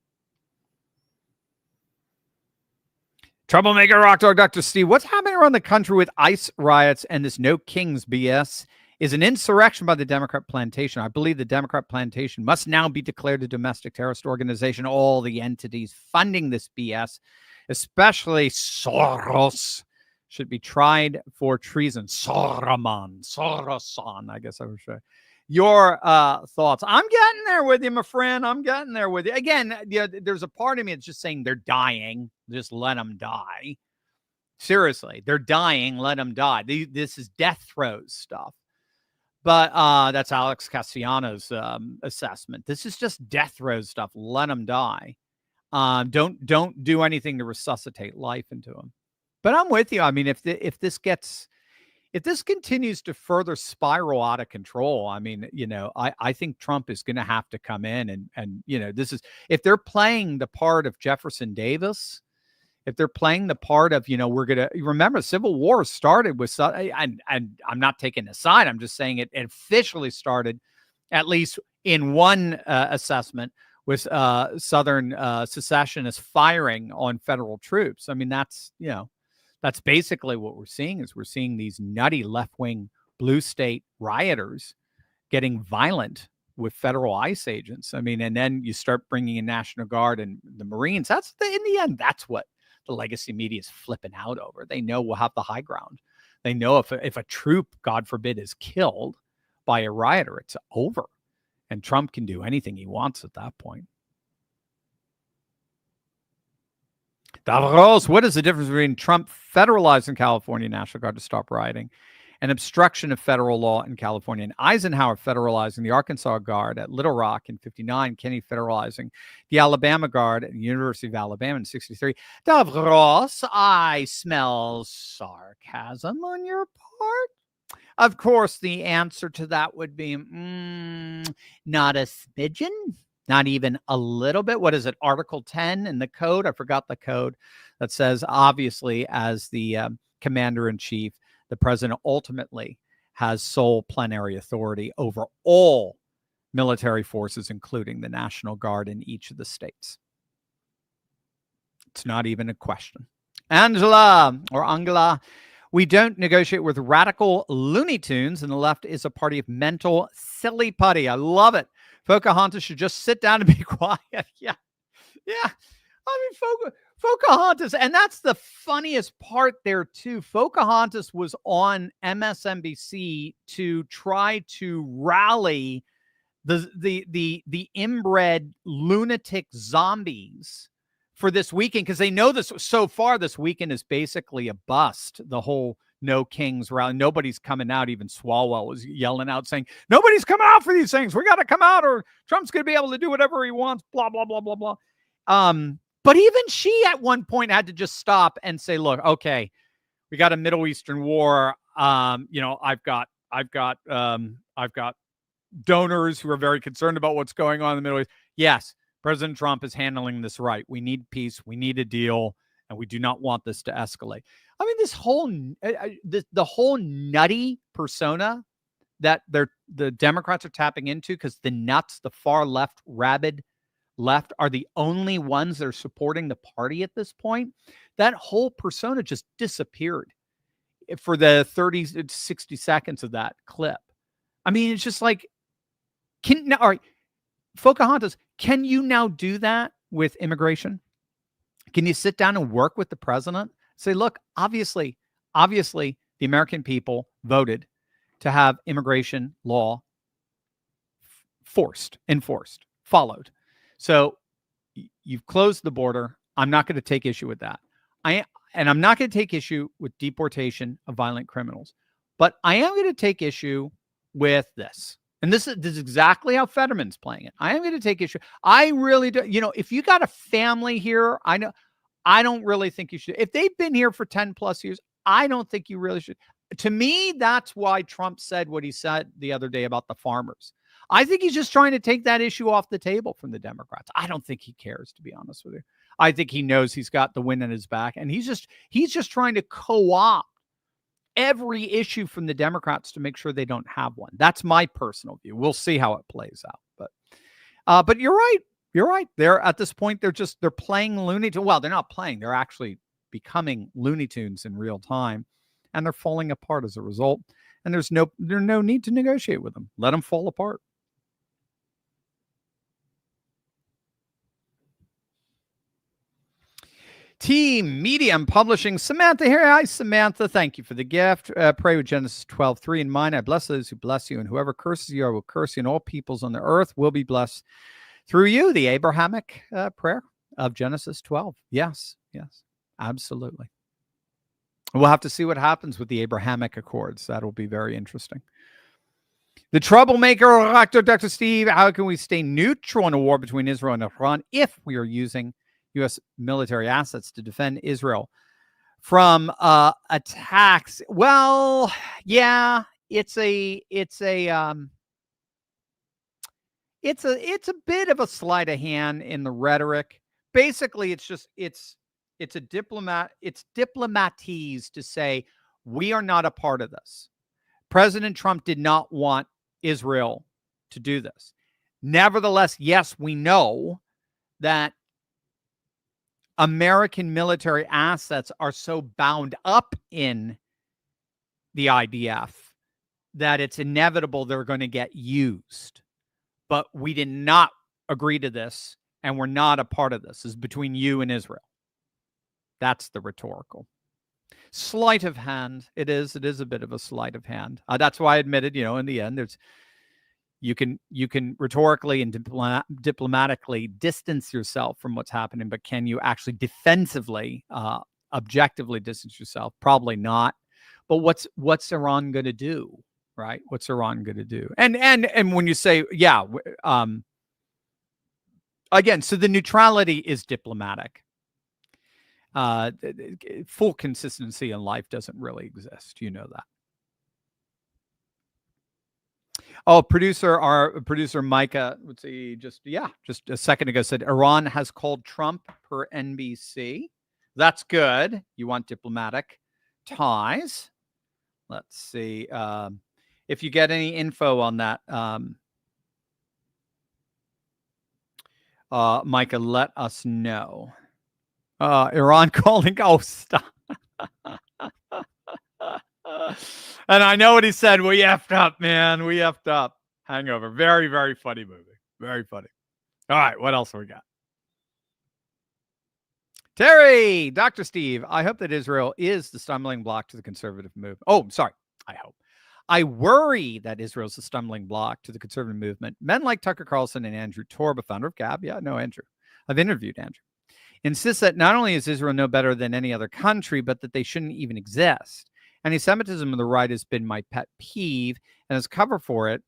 Troublemaker Rock Dog Dr. Steve, what's happening around the country with ICE riots and this No Kings BS is an insurrection by the Democrat plantation. I believe the Democrat plantation must now be declared a domestic terrorist organization. All the entities funding this BS, especially Soros, should be tried for treason. Sorosan, I guess I would say. Your thoughts? I'm getting there with you, my friend. I'm getting there with you. Again, there's a part of me that's just saying they're dying. Just let them die. Seriously, they're dying. Let them die. This is death throes stuff. But that's Alex Castellanos' assessment. This is just death throes stuff. Let them die. Don't do anything to resuscitate life into them. But I'm with you. I mean, if this continues to further spiral out of control, I mean, I think Trump is going to have to come in and this is, if they're playing the part of Jefferson Davis, if they're playing the part of, we're going to remember Civil War started with, and I'm not taking a side. I'm just saying it officially started, at least in one assessment, with Southern secessionists firing on federal troops. I mean, that's basically what we're seeing is we're seeing these nutty left-wing blue state rioters getting violent with federal ICE agents. I mean, and then you start bringing in National Guard and the Marines. In the end, that's what the legacy media is flipping out over. They know we'll have the high ground. They know if a troop, God forbid, is killed by a rioter, it's over. And Trump can do anything he wants at that point. Davros, what is the difference between Trump federalizing California National Guard to stop rioting and obstruction of federal law in California, and Eisenhower federalizing the Arkansas Guard at Little Rock in 59, Kennedy federalizing the Alabama Guard at the University of Alabama in 63? Davros, I smell sarcasm on your part. Of course, the answer to that would be not a smidgen. Not even a little bit. What is it? Article 10 in the code? I forgot the code that says, obviously, as the commander-in-chief, the president ultimately has sole plenary authority over all military forces, including the National Guard in each of the states. It's not even a question. Angela, we don't negotiate with radical Looney Tunes, and the left is a party of mental silly putty. I love it. Pocahontas should just sit down and be quiet. Yeah. I mean, Pocahontas, and that's the funniest part there too. Pocahontas was on MSNBC to try to rally the inbred lunatic zombies for this weekend, because they know this so far. This weekend is basically a bust. The whole No Kings rally. Nobody's coming out. Even Swalwell was yelling out saying, nobody's coming out for these things. We got to come out or Trump's going to be able to do whatever he wants, blah, blah, blah, blah, blah. But even she at one point had to just stop and say, look, okay, we got a Middle Eastern war. I've got donors who are very concerned about what's going on in the Middle East. Yes, President Trump is handling this right. We need peace. We need a deal. And we do not want this to escalate. I mean, this whole the whole nutty persona that the Democrats are tapping into, because the nuts, the far left, rabid left, are the only ones that are supporting the party at this point. That whole persona just disappeared for the 30 to 60 seconds of that clip. I mean, it's just like, all right, Pocahontas, can you now do that with immigration? Can you sit down and work with the president? Say, look, obviously, the American people voted to have immigration law enforced, followed. So you've closed the border. I'm not going to take issue with that. And I'm not going to take issue with deportation of violent criminals. But I am going to take issue with this. And this is exactly how Fetterman's playing it. I am going to take issue. I really do. You know, if you got a family here, I don't really think you should. If they've been here for 10 plus years, I don't think you really should. To me, that's why Trump said what he said the other day about the farmers. I think he's just trying to take that issue off the table from the Democrats. I don't think he cares, to be honest with you. I think he knows he's got the wind in his back, and he's just trying to co-opt every issue from the Democrats to make sure they don't have one. That's my personal view. We'll see how it plays out. But you're right. You're right. They're at this point, they're playing Looney Tunes. Well, they're not playing. They're actually becoming Looney Tunes in real time, and they're falling apart as a result. And there's no need to negotiate with them. Let them fall apart. Team Medium Publishing. Samantha here. Hi, Samantha. Thank you for the gift. Pray with Genesis 12:3 in mind. I bless those who bless you, and whoever curses you, I will curse you, and all peoples on the earth will be blessed through you. The Abrahamic prayer of Genesis 12. Yes, absolutely. We'll have to see what happens with the Abrahamic Accords. That'll be very interesting. The troublemaker, Dr. Steve, how can we stay neutral in a war between Israel and Iran if we are using U.S. military assets to defend Israel from attacks? Well, yeah, it's a bit of a sleight of hand in the rhetoric. Basically, it's a diplomatese to say we are not a part of this. President Trump did not want Israel to do this. Nevertheless, yes, we know that American military assets are so bound up in the IDF that it's inevitable they're going to get used. But we did not agree to this, and we're not a part of this. This is between you and Israel. That's the rhetorical. Sleight of hand. It is a bit of a sleight of hand. That's why I admitted, in the end, you can rhetorically and diplomatically distance yourself from what's happening, but can you actually defensively, objectively distance yourself? Probably not. But what's Iran going to do, right? What's Iran going to do? And when you say, again, so the neutrality is diplomatic. Full consistency in life doesn't really exist. You know that. Oh, our producer Micah, let's see, just a second ago said Iran has called Trump per NBC. That's good. You want diplomatic ties. Let's see if you get any info on that. Micah, let us know. Iran calling. Oh, stop. And I know what he said. We effed up, man. We effed up. Hangover. Very, very funny movie. Very funny. All right. What else we got? Terry, Dr. Steve, I hope that Israel is the stumbling block to the conservative movement. Oh, sorry. I hope. I worry that Israel is the stumbling block to the conservative movement. Men like Tucker Carlson and Andrew Torba, founder of Gab. Yeah, no, Andrew. I've interviewed Andrew. Insists that not only is Israel no better than any other country, but that they shouldn't even exist. Anti-Semitism of the right has been my pet peeve, and as cover for it,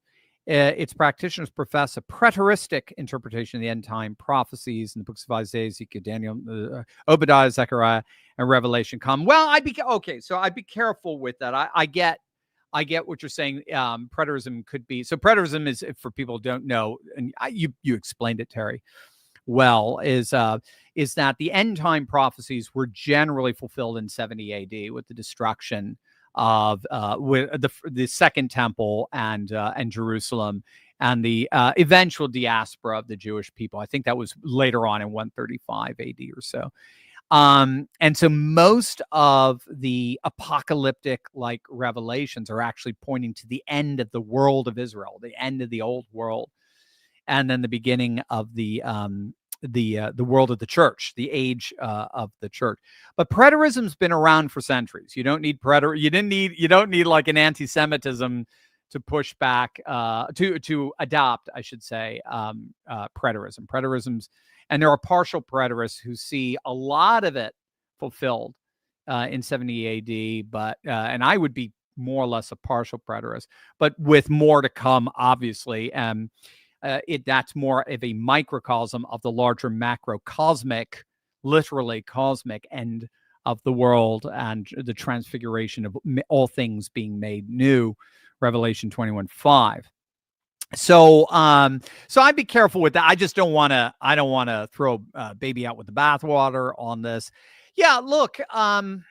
its practitioners profess a preteristic interpretation of the end-time prophecies in the books of Isaiah, Ezekiel, Daniel, Obadiah, Zechariah, and Revelation come. Well, I'd be careful with that. I get what you're saying. Preterism could be. So preterism is, for people who don't know, and you explained it, Terry, well, is that the end time prophecies were generally fulfilled in 70 AD with the destruction of with the Second Temple and Jerusalem and the eventual diaspora of the Jewish people. I think that was later on in 135 AD or so. And so most of the apocalyptic like revelations are actually pointing to the end of the world of Israel, the end of the old world, and then the beginning of the world of the church, the age of the church. But preterism's been around for centuries. You don't need you don't need like an anti-Semitism to push back, to adopt, I should say, preterism. Preterism's, and there are partial preterists who see a lot of it fulfilled in 70 AD, but and I would be more or less a partial preterist, but with more to come, obviously. That's more of a microcosm of the larger macrocosmic, literally cosmic end of the world and the transfiguration of all things being made new, Revelation 21:5. So I'd be careful with that. I just don't want to throw baby out with the bathwater on this. Yeah, look, I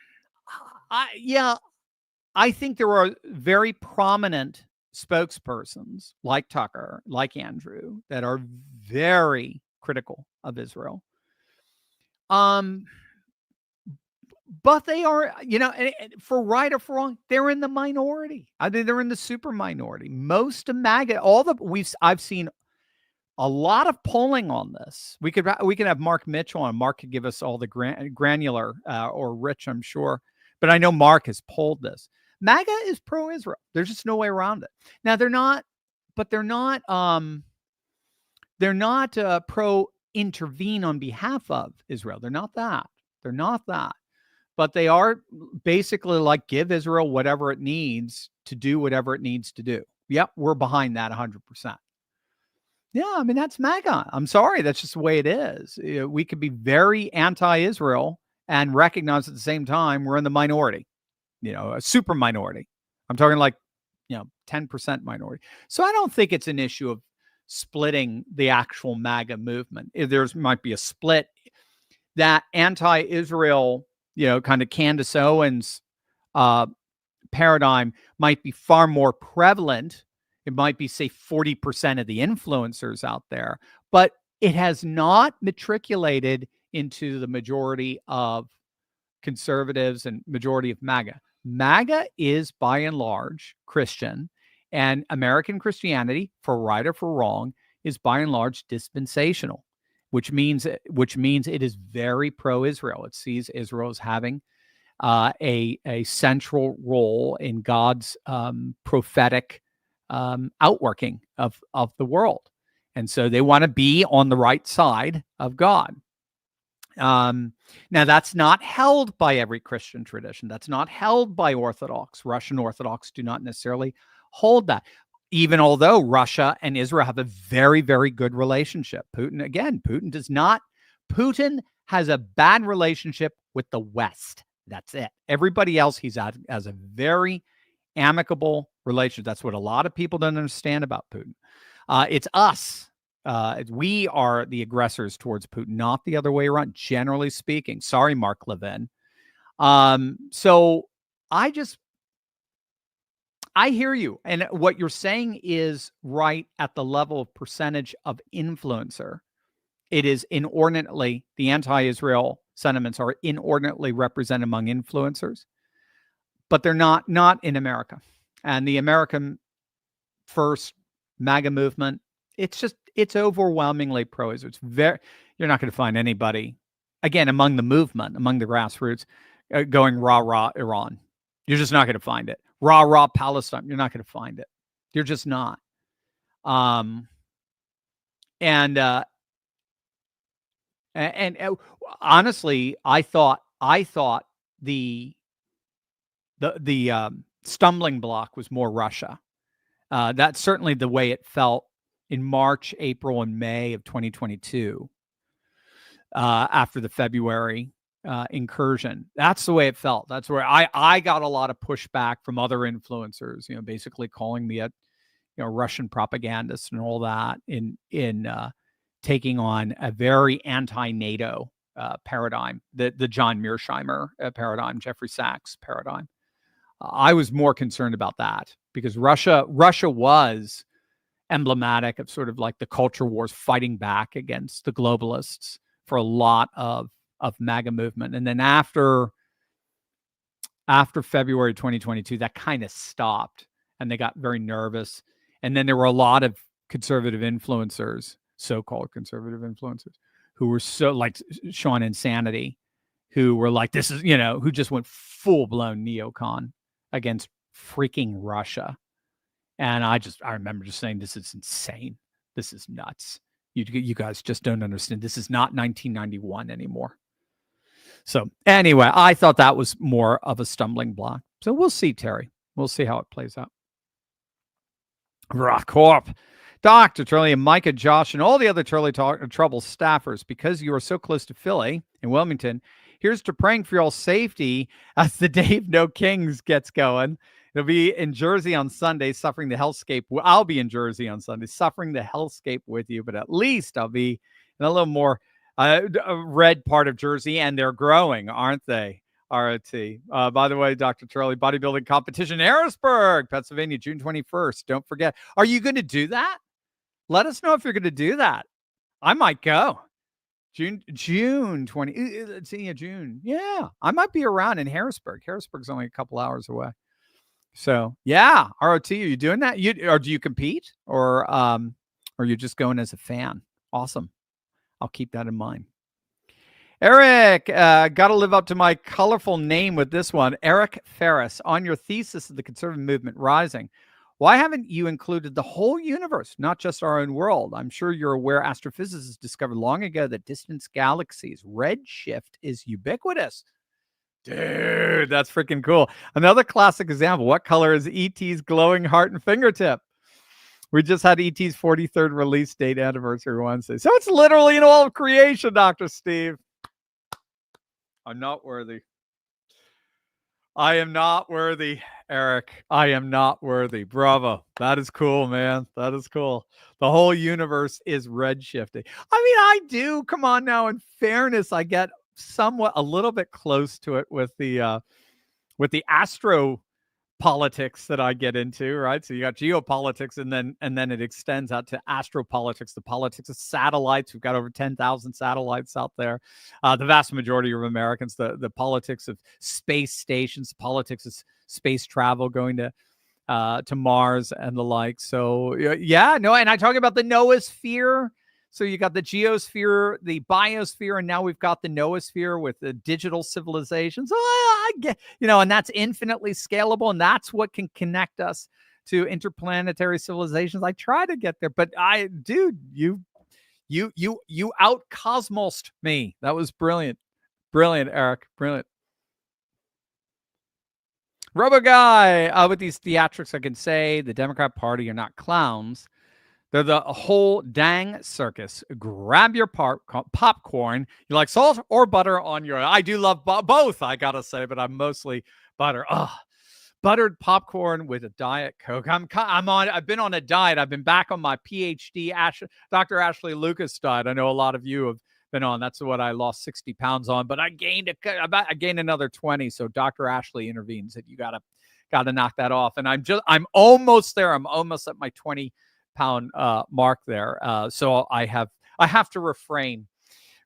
think there are very prominent spokespersons like Tucker, like Andrew, that are very critical of Israel. But they are, for right or for wrong, they're in the minority. I mean, they're in the super minority. Most of MAGA, I've seen a lot of polling on this. We could have Mark Mitchell on. Mark could give us all the granular, or Rich, I'm sure. But I know Mark has polled this. MAGA is pro-Israel. There's just no way around it. Now they're not pro-intervene on behalf of Israel. They're not that. But they are basically like, give Israel whatever it needs to do whatever it needs to do. Yep, we're behind that 100%. Yeah, I mean, that's MAGA. I'm sorry. That's just the way it is. We could be very anti-Israel and recognize at the same time we're in the minority, a super minority. I'm talking like, 10% minority. So I don't think it's an issue of splitting the actual MAGA movement. There might be a split. That anti-Israel, kind of Candace Owens paradigm might be far more prevalent. It might be, say, 40% of the influencers out there, but it has not matriculated into the majority of conservatives and majority of MAGA. MAGA is, by and large, Christian, and American Christianity, for right or for wrong, is by and large dispensational, which means it is very pro-Israel. It sees Israel as having a central role in God's prophetic outworking of the world. And so they want to be on the right side of God. Now, that's not held by every Christian tradition. That's not held by Orthodox. Russian Orthodox do not necessarily hold that, even although Russia and Israel have a very, very good relationship. Putin has a bad relationship with the West. That's it. Everybody else he's has a very amicable relationship. That's what a lot of people don't understand about Putin. It's us. We are the aggressors towards Putin, not the other way around, generally speaking. Sorry, Mark Levin. So I hear you. And what you're saying is right at the level of percentage of influencer. It is inordinately, the anti-Israel sentiments are inordinately represented among influencers, but they're not in America. And the American First MAGA movement, it's overwhelmingly pro-Israel. You're not going to find anybody, again, among the movement, among the grassroots, going rah-rah Iran. You're just not going to find it. Rah-rah Palestine. You're not going to find it. You're just not. And honestly, I thought the stumbling block was more Russia. That's certainly the way it felt in March, April, and May of 2022, after the February incursion. That's the way it felt. That's where I got a lot of pushback from other influencers, basically calling me a Russian propagandist and all that in taking on a very anti-NATO paradigm, the John Mearsheimer paradigm, Jeffrey Sachs paradigm. I was more concerned about that because Russia was emblematic of sort of like the culture wars, fighting back against the globalists for a lot of of MAGA movement. And then after February 2022, that kind of stopped and they got very nervous. And then there were a lot of conservative influencers, so-called conservative influencers, who were so like Sean Insanity, who were like, this is, who just went full-blown neocon against freaking Russia. And I remember just saying, this is insane. This is nuts. You guys just don't understand. This is not 1991 anymore. So anyway, I thought that was more of a stumbling block. So we'll see, Terry. We'll see how it plays out. Rockcorp, Dr. Turley, and Micah, Josh, and all the other Turley Trouble staffers, because you are so close to Philly and Wilmington, here's to praying for your safety as the Dave No Kings gets going. It'll be in Jersey on Sunday, suffering the hellscape. I'll be in Jersey on Sunday, suffering the hellscape with you, but at least I'll be in a little more red part of Jersey, and they're growing, aren't they? ROT. By the way, Dr. Turley, bodybuilding competition, Harrisburg, Pennsylvania, June 21st. Don't forget. Are you going to do that? Let us know if you're going to do that. I might go. June 20. Let's see, June. Yeah, I might be around in Harrisburg. Harrisburg's only a couple hours away. So yeah, ROT, are you doing that? Or do you compete, or you're just going as a fan? Awesome. I'll keep that in mind. Eric, got to live up to my colorful name with this one. Eric Ferris, on your thesis of the conservative movement rising, why haven't you included the whole universe, not just our own world? I'm sure you're aware astrophysicists discovered long ago that distant galaxies' redshift is ubiquitous. Dude, that's freaking cool. Another classic example. What color is E.T.'s glowing heart and fingertip? We just had E.T.'s 43rd release date anniversary Wednesday. So it's literally in all of creation, Dr. Steve. I'm not worthy. I am not worthy, Eric. I am not worthy. Bravo. That is cool, man. That is cool. The whole universe is redshifting. I mean, I do. Come on now. In fairness, I get somewhat a little bit close to it with the astro politics that I get into, right? So you got geopolitics, and then it extends out to astropolitics, the politics of satellites. We've got over 10,000 satellites out there. The vast majority of Americans, the politics of space stations, the politics of space travel, going to Mars and the like. So yeah, no, and I talk about the noosphere. So you got the geosphere, the biosphere, and now we've got the noosphere with the digital civilizations. I get, and that's infinitely scalable, and that's what can connect us to interplanetary civilizations. I try to get there, but you out cosmosed me. That was brilliant, Eric, brilliant. Robo Guy, with these theatrics, I can say the Democrat Party are not clowns. They're the whole dang circus. Grab your popcorn. You like salt or butter on your? I do love both, I gotta say, but I'm mostly butter. Buttered popcorn with a Diet Coke. I've been on a diet. I've been back on my PhD Dr. Ashley Lucas diet. I know a lot of you have been on. That's what I lost 60 pounds on, but I gained another 20. So Dr. Ashley intervenes that you gotta knock that off. And I'm almost there. I'm almost at my 20-pound mark there. So I have to refrain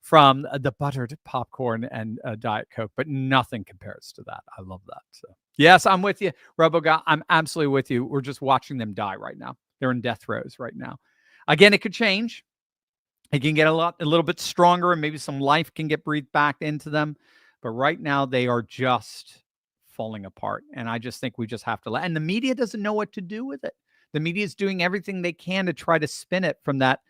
from the buttered popcorn and Diet Coke, but nothing compares to that. I love that. So yes, I'm with you, RoboGuy. I'm absolutely with you. We're just watching them die right now. They're in death throes right now. Again, it could change. It can get a little bit stronger, and maybe some life can get breathed back into them. But right now, they are just falling apart. And I just think we just have to and the media doesn't know what to do with it. The media is doing everything they can to try to spin it from that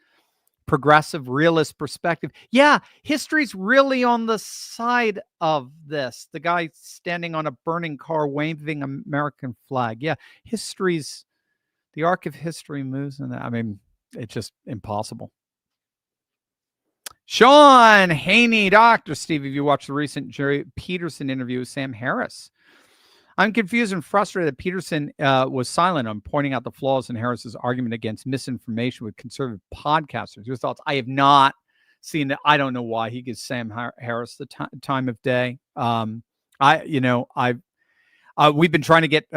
progressive realist perspective. Yeah, history's really on the side of this. The guy standing on a burning car waving American flag. Yeah, the arc of history moves in that. I mean, it's just impossible. Sean Haney, Dr. Steve, have you watched the recent Jerry Peterson interview with Sam Harris? I'm confused and frustrated that Peterson was silent on pointing out the flaws in Harris's argument against misinformation with conservative podcasters. Your thoughts? I have not seen that. I don't know why he gives Sam Harris the time of day. We've been trying to get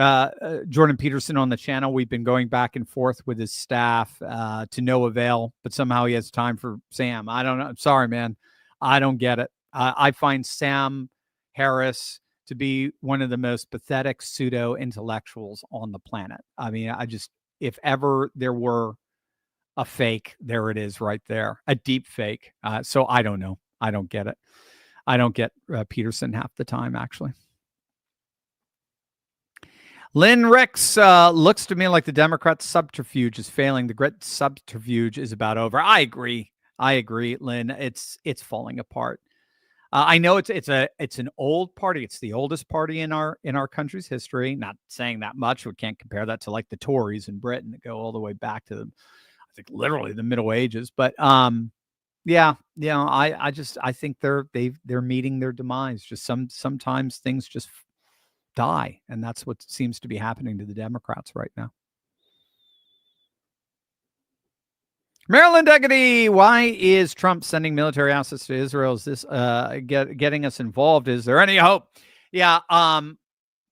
Jordan Peterson on the channel. We've been going back and forth with his staff to no avail, but somehow he has time for Sam. I don't know. I'm sorry, man. I don't get it. I find Sam Harris to be one of the most pathetic pseudo intellectuals on the planet. I mean, if ever there were a fake, there it is right there, a deep fake. So I don't know. I don't get it. I don't get Peterson half the time, actually. Lynn Ricks, looks to me like the Democrat subterfuge is failing. The great subterfuge is about over. I agree, Lynn. It's falling apart. I know it's an old party. It's the oldest party in our country's history. Not saying that much. We can't compare that to like the Tories in Britain that go all the way back to I think literally the Middle Ages. But yeah, I think they're meeting their demise. Just sometimes things just die, and that's what seems to be happening to the Democrats right now. Maryland Deggedy, why is Trump sending military assets to Israel? Is this getting us involved? Is there any hope? Yeah.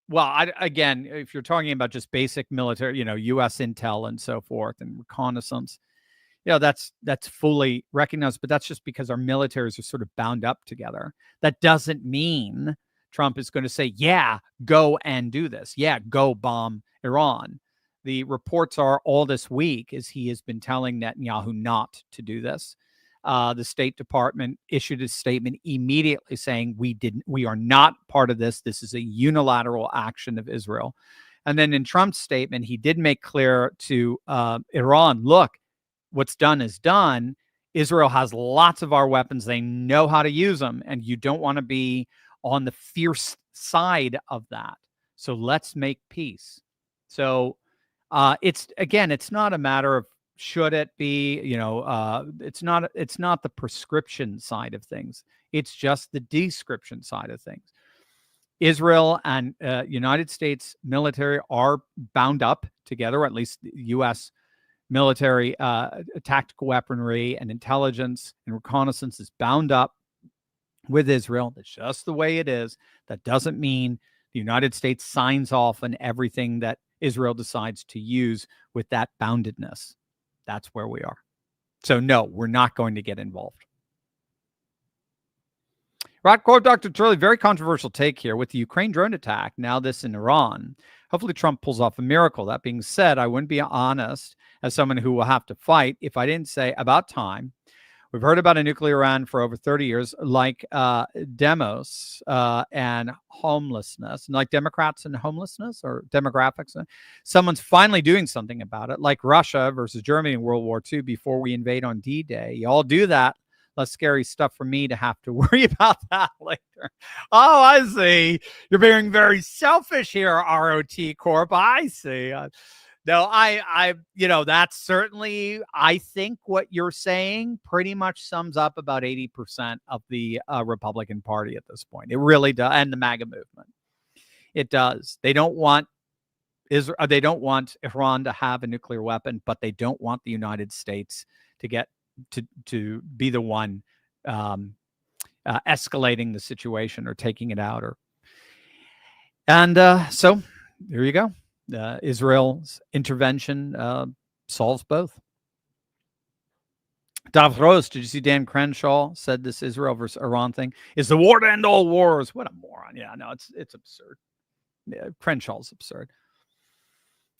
Well, again, if you're talking about just basic military, U.S. intel and so forth and reconnaissance, that's fully recognized. But that's just because our militaries are sort of bound up together. That doesn't mean Trump is going to say, yeah, go and do this. Yeah, go bomb Iran. The reports are all this week is he has been telling Netanyahu not to do this. The State Department issued a statement immediately saying we are not part of this. This is a unilateral action of Israel. And then in Trump's statement, he did make clear to Iran, look, what's done is done. Israel has lots of our weapons. They know how to use them. And you don't want to be on the fierce side of that. So let's make peace. So it's not a matter of should it be, it's not the prescription side of things. It's just the description side of things. Israel and United States military are bound up together, or at least the U.S. military tactical weaponry and intelligence and reconnaissance is bound up with Israel. That's just the way it is. That doesn't mean the United States signs off on everything that Israel decides to use with that boundedness. That's where we are. So no, we're not going to get involved. Right quote, Dr. Turley, very controversial take here with the Ukraine drone attack. Now this in Iran. Hopefully Trump pulls off a miracle. That being said, I wouldn't be honest as someone who will have to fight if I didn't say about time. We've heard about a nuclear Iran for over 30 years, like demos and homelessness, and like Democrats and homelessness or demographics. Someone's finally doing something about it, like Russia versus Germany in World War II before we invade on D-Day. You all do that. Less scary stuff for me to have to worry about that later. Oh, I see. You're being very selfish here, ROT Corp. I see. No, I that's certainly, I think what you're saying pretty much sums up about 80% of the Republican Party at this point. It really does. And the MAGA movement. It does. They don't want Iran to have a nuclear weapon, but they don't want the United States to get to be the one escalating the situation or taking it out. So there you go. Israel's intervention solves both. Davros, did you see Dan Crenshaw said this Israel versus Iran thing is the war to end all wars? What a moron. Yeah, no, it's absurd. Yeah, Crenshaw's absurd.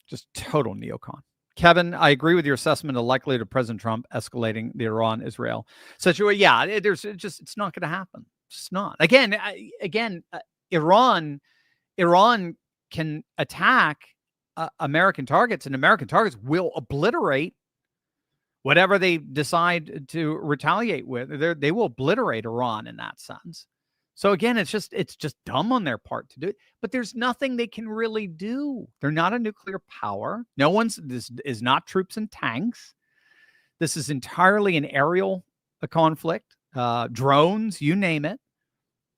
Just total neocon. Kevin, I agree with your assessment of likelihood of President Trump escalating the Iran-Israel situation. Yeah, it's not going to happen. It's not. Again, Iran can attack American targets, and American targets will obliterate whatever they decide to retaliate with. They will obliterate Iran in that sense. So again, it's just dumb on their part to do it. But there's nothing they can really do. They're not a nuclear power. This is not troops and tanks. This is entirely an aerial conflict, drones, you name it.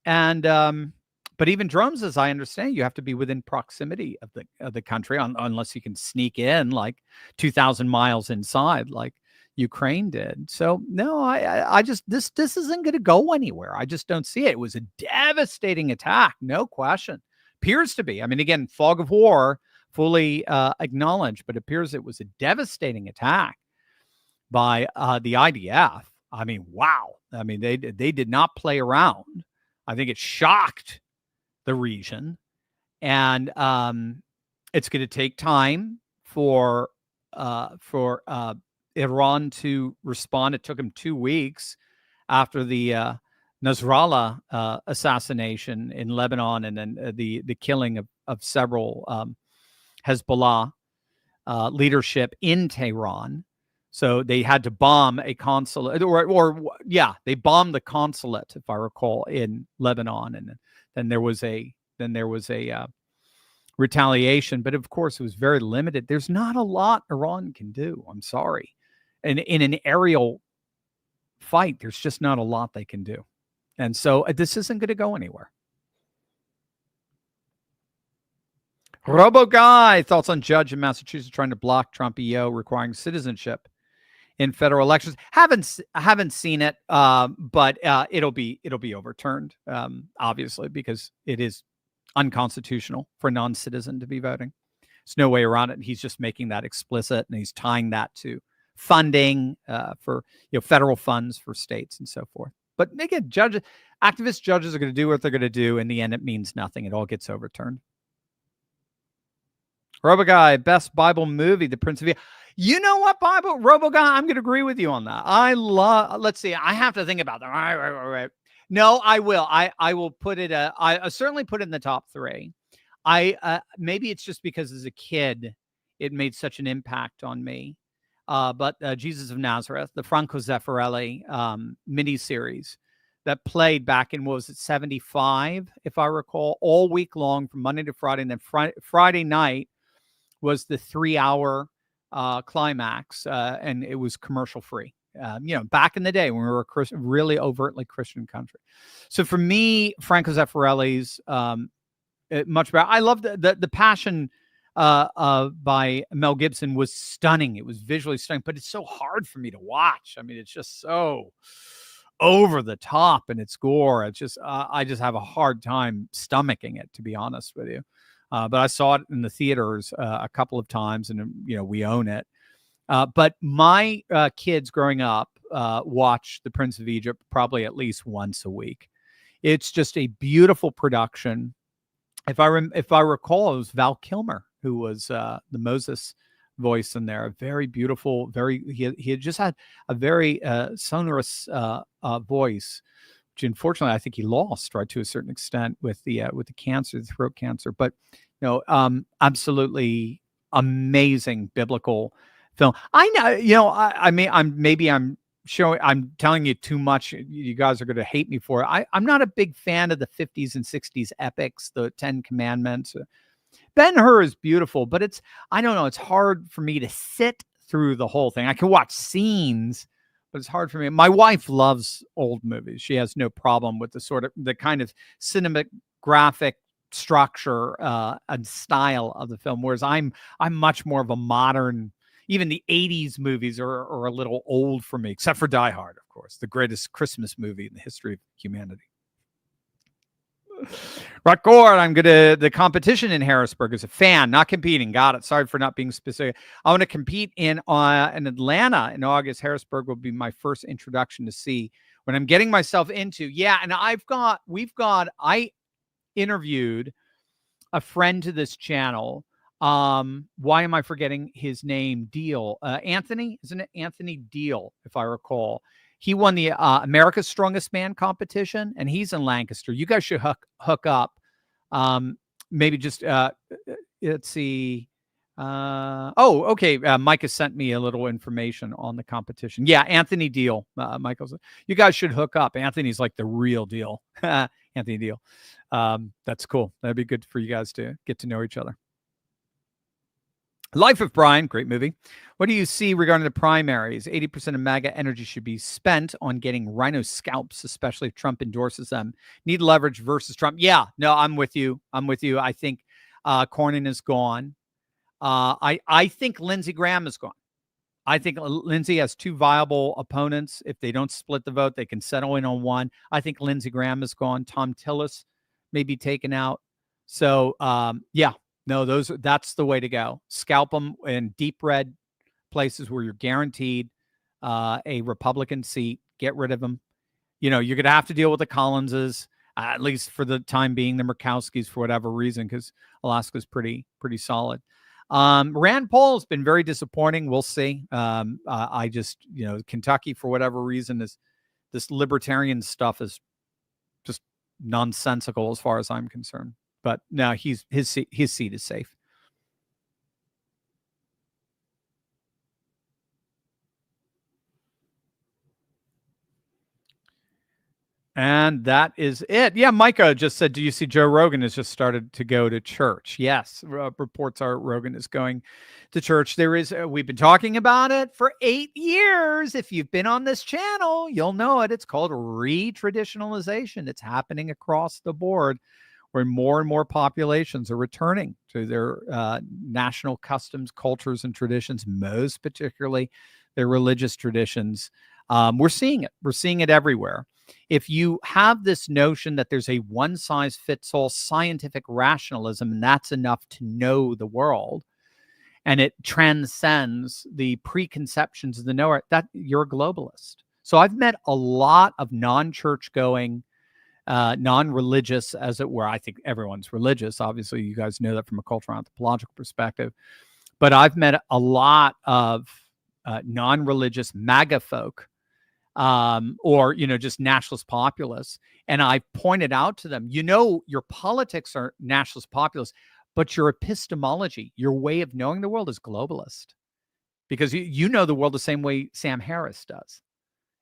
And but even drones, as I understand, you have to be within proximity of the country, unless you can sneak in like 2,000 miles inside, like Ukraine did. So no, I just this isn't going to go anywhere. I just don't see it. It was a devastating attack, no question. Appears to be. I mean, again, fog of war, fully acknowledged, but appears it was a devastating attack by the IDF. I mean, wow. I mean, they did not play around. I think it shocked the region, and it's going to take time for Iran to respond. It took them 2 weeks after the Nasrallah assassination in Lebanon, and then the killing of several Hezbollah leadership in Tehran. So they had to bomb a consulate, they bombed the consulate, if I recall, in Lebanon, and then there was a retaliation. But of course, it was very limited. There's not a lot Iran can do. I'm sorry, and in an aerial fight, there's just not a lot they can do, and so this isn't going to go anywhere. Robo Guy, thoughts on judge in Massachusetts trying to block Trump EO requiring citizenship in federal elections. Haven't seen it, but it'll be overturned, obviously, because it is unconstitutional for a non-citizen to be voting. There's no way around it. And he's just making that explicit, and he's tying that to funding for federal funds for states and so forth. But again, activist judges are going to do what they're going to do. In the end, it means nothing. It all gets overturned. RoboGuy, best Bible movie, The Prince of Egypt. You know what, RoboGuy? I'm going to agree with you on that. Let's see. I have to think about that. Right. No, I will. I will put it. I certainly put it in the top 3. Maybe it's just because as a kid, it made such an impact on me. But Jesus of Nazareth, the Franco Zeffirelli miniseries that played back in, what was it, 75, if I recall, all week long from Monday to Friday. And then Friday night was the 3-hour climax, and it was commercial free. Back in the day when we were a really overtly Christian country. So for me, Franco Zeffirelli's much better. I love the Passion by Mel Gibson was stunning. It was visually stunning, but it's so hard for me to watch. I mean, it's just so over the top in its gore. It's just I just have a hard time stomaching it, to be honest with you. But I saw it in the theaters a couple of times, and we own it. But my kids growing up watch The Prince of Egypt probably at least once a week. It's just a beautiful production. If I recall, it was Val Kilmer who was the Moses voice in there. Very beautiful. He had just had a very sonorous voice, which unfortunately I think he lost, right, to a certain extent with the cancer, the throat cancer. But absolutely amazing biblical film. I know, I'm telling you too much. You guys are going to hate me for it. I'm not a big fan of the 50s and 60s epics, the 10 Commandments. Ben-Hur is beautiful, but I don't know. It's hard for me to sit through the whole thing. I can watch scenes, but it's hard for me. My wife loves old movies. She has no problem with the kind of cinematographic structure and style of the film, whereas I'm much more of a modern. Even the 80s movies are a little old for me, except for Die Hard, of course, the greatest Christmas movie in the history of humanity. Record, the competition in Harrisburg is a fan, not competing. Got it. Sorry for not being specific. I want to compete in Atlanta in August. Harrisburg will be my first introduction to see what I'm getting myself into. Yeah, and I interviewed a friend to this channel. Why am I forgetting his name? Deal. Anthony, isn't it? Anthony Deal, if I recall. He won the America's Strongest Man competition, and he's in Lancaster. You guys should hook up. Maybe just let's see. Okay. Mike has sent me a little information on the competition. Yeah, Anthony Deal. Michael's. You guys should hook up. Anthony's like the real deal. Anthony Deal. That's cool. That'd be good for you guys to get to know each other. Life of Brian, great movie. What do you see regarding the primaries? 80% of MAGA energy should be spent on getting rhino scalps, especially if Trump endorses them. Need leverage versus Trump. Yeah, no, I'm with you. I think Cornyn is gone. I think Lindsey Graham is gone. I think Lindsey has 2 viable opponents. If they don't split the vote, they can settle in on one. I think Lindsey Graham is gone. Tom Tillis may be taken out. So, yeah. No, that's the way to go. Scalp them in deep red places where you're guaranteed a Republican seat. Get rid of them. You know, you're going to have to deal with the Collinses, at least for the time being, the Murkowskis for whatever reason, because Alaska's pretty solid. Rand Paul has been very disappointing. We'll see. I just, you know, Kentucky, for whatever reason, this libertarian stuff is just nonsensical as far as I'm concerned. But no, his seat is safe. And that is it. Yeah, Micah just said, do you see Joe Rogan has just started to go to church? Yes, reports are Rogan is going to church. There is, we've been talking about it for 8 years. If you've been on this channel, you'll know it. It's called retraditionalization. It's happening across the board, where more and more populations are returning to their national customs, cultures, and traditions, most particularly their religious traditions. We're seeing it. We're seeing it everywhere. If you have this notion that there's a one-size-fits-all scientific rationalism, and that's enough to know the world, and it transcends the preconceptions of the knower, that you're a globalist. So I've met a lot of non-church-going, non-religious, as it were. I think everyone's religious. Obviously, you guys know that from a cultural anthropological perspective. But I've met a lot of non-religious MAGA folk, or, you know, just nationalist populists. And I pointed out to them, you know, your politics are nationalist populist, but your epistemology, your way of knowing the world is globalist, because you know the world the same way Sam Harris does.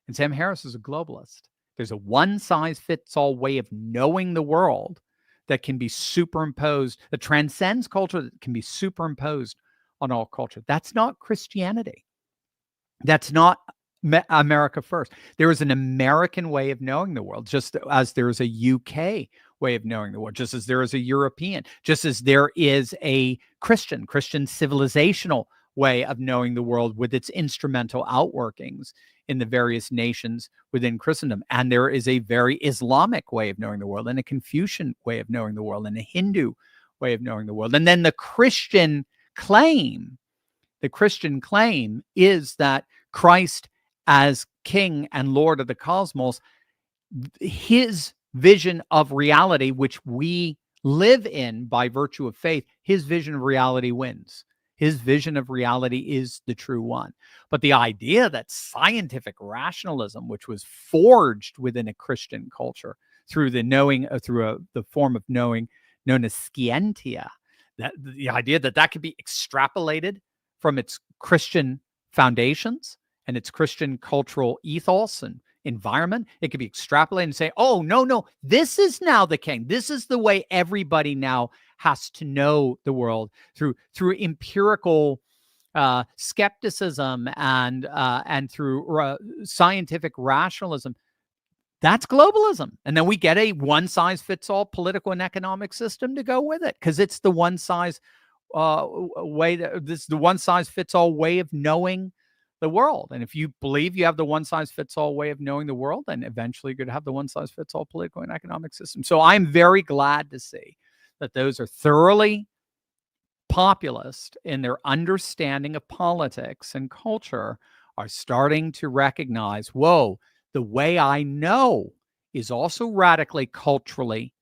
And Sam Harris is a globalist. There's a one-size-fits-all way of knowing the world that can be superimposed, that transcends culture, that can be superimposed on all culture. That's not Christianity. That's not America first. There is an American way of knowing the world, just as there is a UK way of knowing the world, just as there is a European, just as there is a Christian civilizational way of knowing the world with its instrumental outworkings in the various nations within Christendom. And there is a very Islamic way of knowing the world, and a Confucian way of knowing the world, and a Hindu way of knowing the world. And then the Christian claim is that Christ, as King and Lord of the cosmos, his vision of reality, which we live in by virtue of faith, his vision of reality wins. His vision of reality is the true one. But the idea that scientific rationalism, which was forged within a Christian culture through the knowing, the form of knowing known as scientia, that the idea that could be extrapolated from its Christian foundations and its Christian cultural ethos and environment, it could be extrapolated and say, oh, no, this is now the king. This is the way everybody now has to know the world, through empirical skepticism and through scientific rationalism. That's globalism. And then we get a one-size-fits-all political and economic system to go with it, because it's the this is the one-size-fits-all way of knowing the world. And if you believe you have the one-size-fits-all way of knowing the world, then eventually you're going to have the one-size-fits-all political and economic system. So I'm very glad to see that those are thoroughly populist in their understanding of politics and culture, are starting to recognize, whoa, the way I know is also radically culturally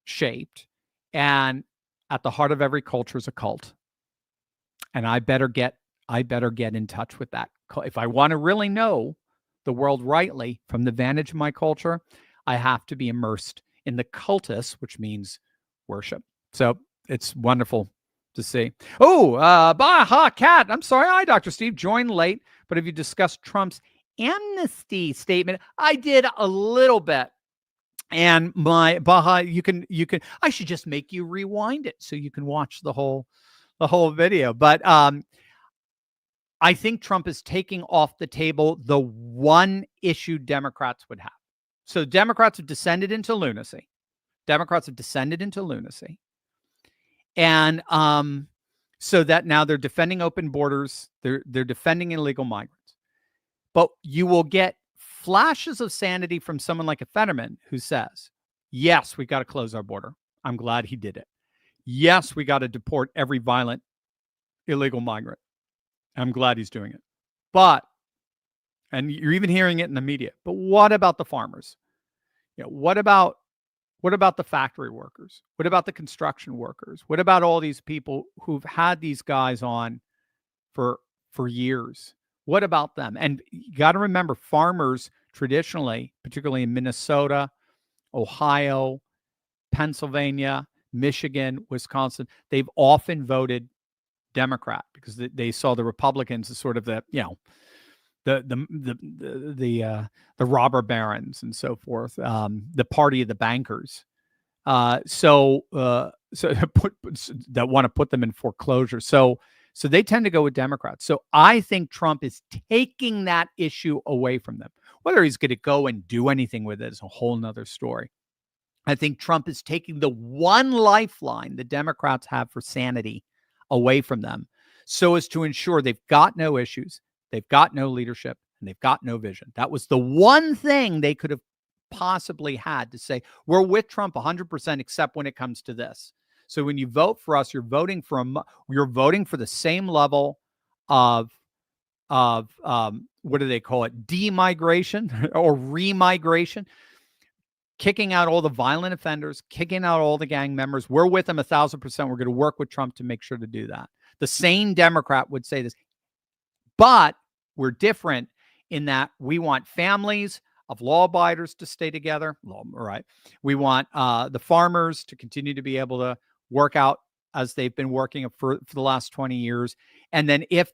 shaped. And at the heart of every culture is a cult. And I better get in touch with that. If I want to really know the world rightly from the vantage of my culture, I have to be immersed in the cultus, which means worship. So it's wonderful to see. Oh, Baha Cat. I'm sorry. Hi, Dr. Steve. Joined late, but have you discussed Trump's amnesty statement? I did a little bit. And my Baha, you can, I should just make you rewind it so you can watch the whole video. But I think Trump is taking off the table the one issue Democrats would have. So Democrats have descended into lunacy. And so that now they're defending open borders. They're defending illegal migrants. But you will get flashes of sanity from someone like a Fetterman who says, yes, we got to close our border. I'm glad he did it. Yes, we got to deport every violent illegal migrant. I'm glad he's doing it. But And you're even hearing it in the media. But what about the farmers? What about the factory workers? What about the construction workers? What about all these people who've had these guys on for years? What about them? And you got to remember, farmers traditionally, particularly in Minnesota, Ohio, Pennsylvania, Michigan, Wisconsin, they've often voted Democrat because they saw the Republicans as sort of the robber barons and so forth, the party of the bankers. So that want to put them in foreclosure. So they tend to go with Democrats. So I think Trump is taking that issue away from them. Whether he's going to go and do anything with it is a whole nother story. I think Trump is taking the one lifeline the Democrats have for sanity away from them so as to ensure they've got no issues, they've got no leadership, and they've got no vision. That was the one thing they could have possibly had to say, we're with Trump 100% except when it comes to this. So when you vote for us, you're voting for the same level of what do they call it? Demigration or remigration. Kicking out all the violent offenders, kicking out all the gang members. We're with them 1,000%. We're going to work with Trump to make sure to do that. The sane Democrat would say this, but we're different in that we want families of law abiders to stay together. All right. We want the farmers to continue to be able to work out as they've been working for the last 20 years. And then if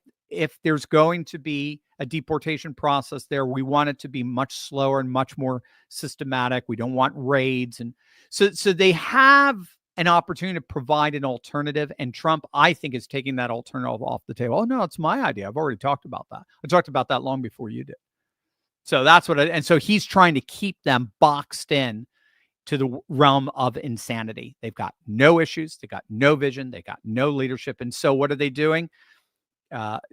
there's going to be a deportation process there, we want it to be much slower and much more systematic. We don't want raids. And so they have an opportunity to provide an alternative. And Trump, I think, is taking that alternative off the table. Oh, no, it's my idea. I've already talked about that. I talked about that long before you did. So that's and so he's trying to keep them boxed in to the realm of insanity. They've got no issues. They've got no vision. They got no leadership. And so what are they doing?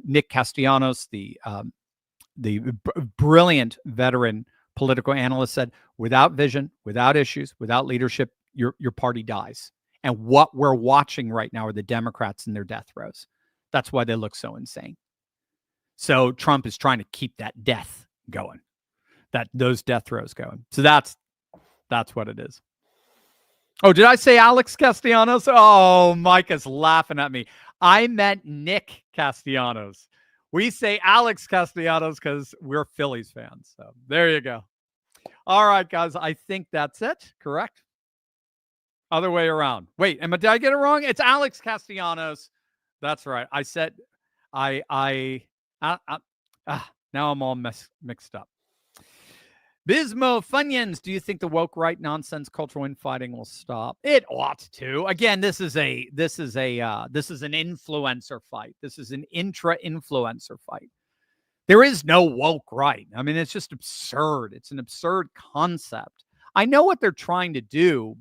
Nick Castellanos, the brilliant veteran political analyst, said, without vision, without issues, without leadership, your party dies. And what we're watching right now are the Democrats in their death throes. That's why they look so insane. So Trump is trying to keep that death going, those death throes going. So that's what it is. Oh, did I say Alex Castellanos? Oh, Mike is laughing at me. I meant Nick Castellanos. We say Alex Castellanos because we're Phillies fans. So there you go. All right, guys. I think that's it. Correct? Other way around. Wait, did I get it wrong? It's Alex Castellanos. That's right. I said now I'm all mixed up. Bismo Funyuns, do you think the woke right nonsense cultural infighting will stop? It ought to. Again, this is an influencer fight. This is an intra-influencer fight. There is no woke right. I mean, it's just absurd. It's an absurd concept. I know what they're trying to do.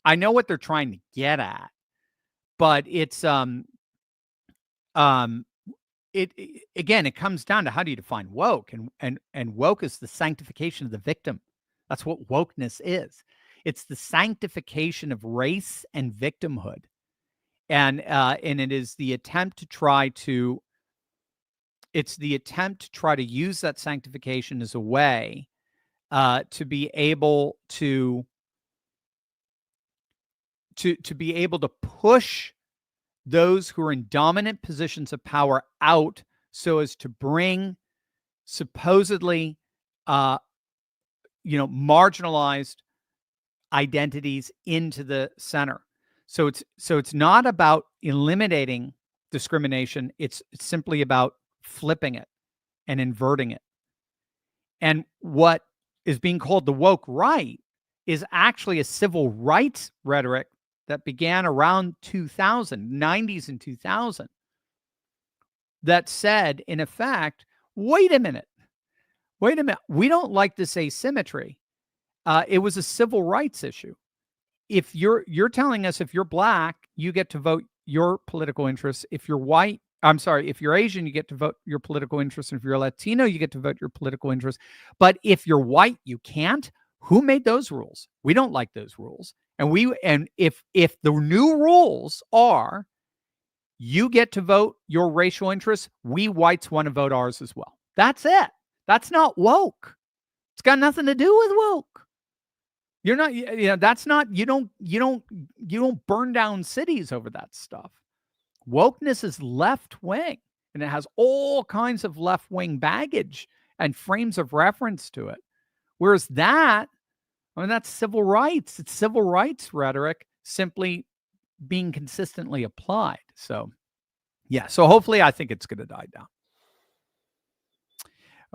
I know what they're trying to get at, but it's it comes down to how do you define woke, and woke is the sanctification of the victim. That's what wokeness is. It's the sanctification of race and victimhood, and it is the attempt to try to use that sanctification as a way to be able to push those who are in dominant positions of power out so as to bring supposedly marginalized identities into the center. So it's not about eliminating discrimination. It's simply about flipping it and inverting it. And what is being called the woke right is actually a civil rights rhetoric that began around 2000, 90s and 2000, that said, in effect, wait a minute, we don't like this asymmetry. It was a civil rights issue. If you're telling us if you're black, you get to vote your political interests. If you're white, if you're Asian, you get to vote your political interests. And if you're Latino, you get to vote your political interests. But if you're white, you can't. Who made those rules? We don't like those rules. And if the new rules are you get to vote your racial interests, we whites want to vote ours as well. That's it. That's not woke. It's got nothing to do with woke. You're not, that's not, you don't burn down cities over that stuff. Wokeness is left wing, and it has all kinds of left wing baggage and frames of reference to it. Whereas that, that's civil rights. It's civil rights rhetoric simply being consistently applied. So, yeah. So hopefully I think it's going to die down.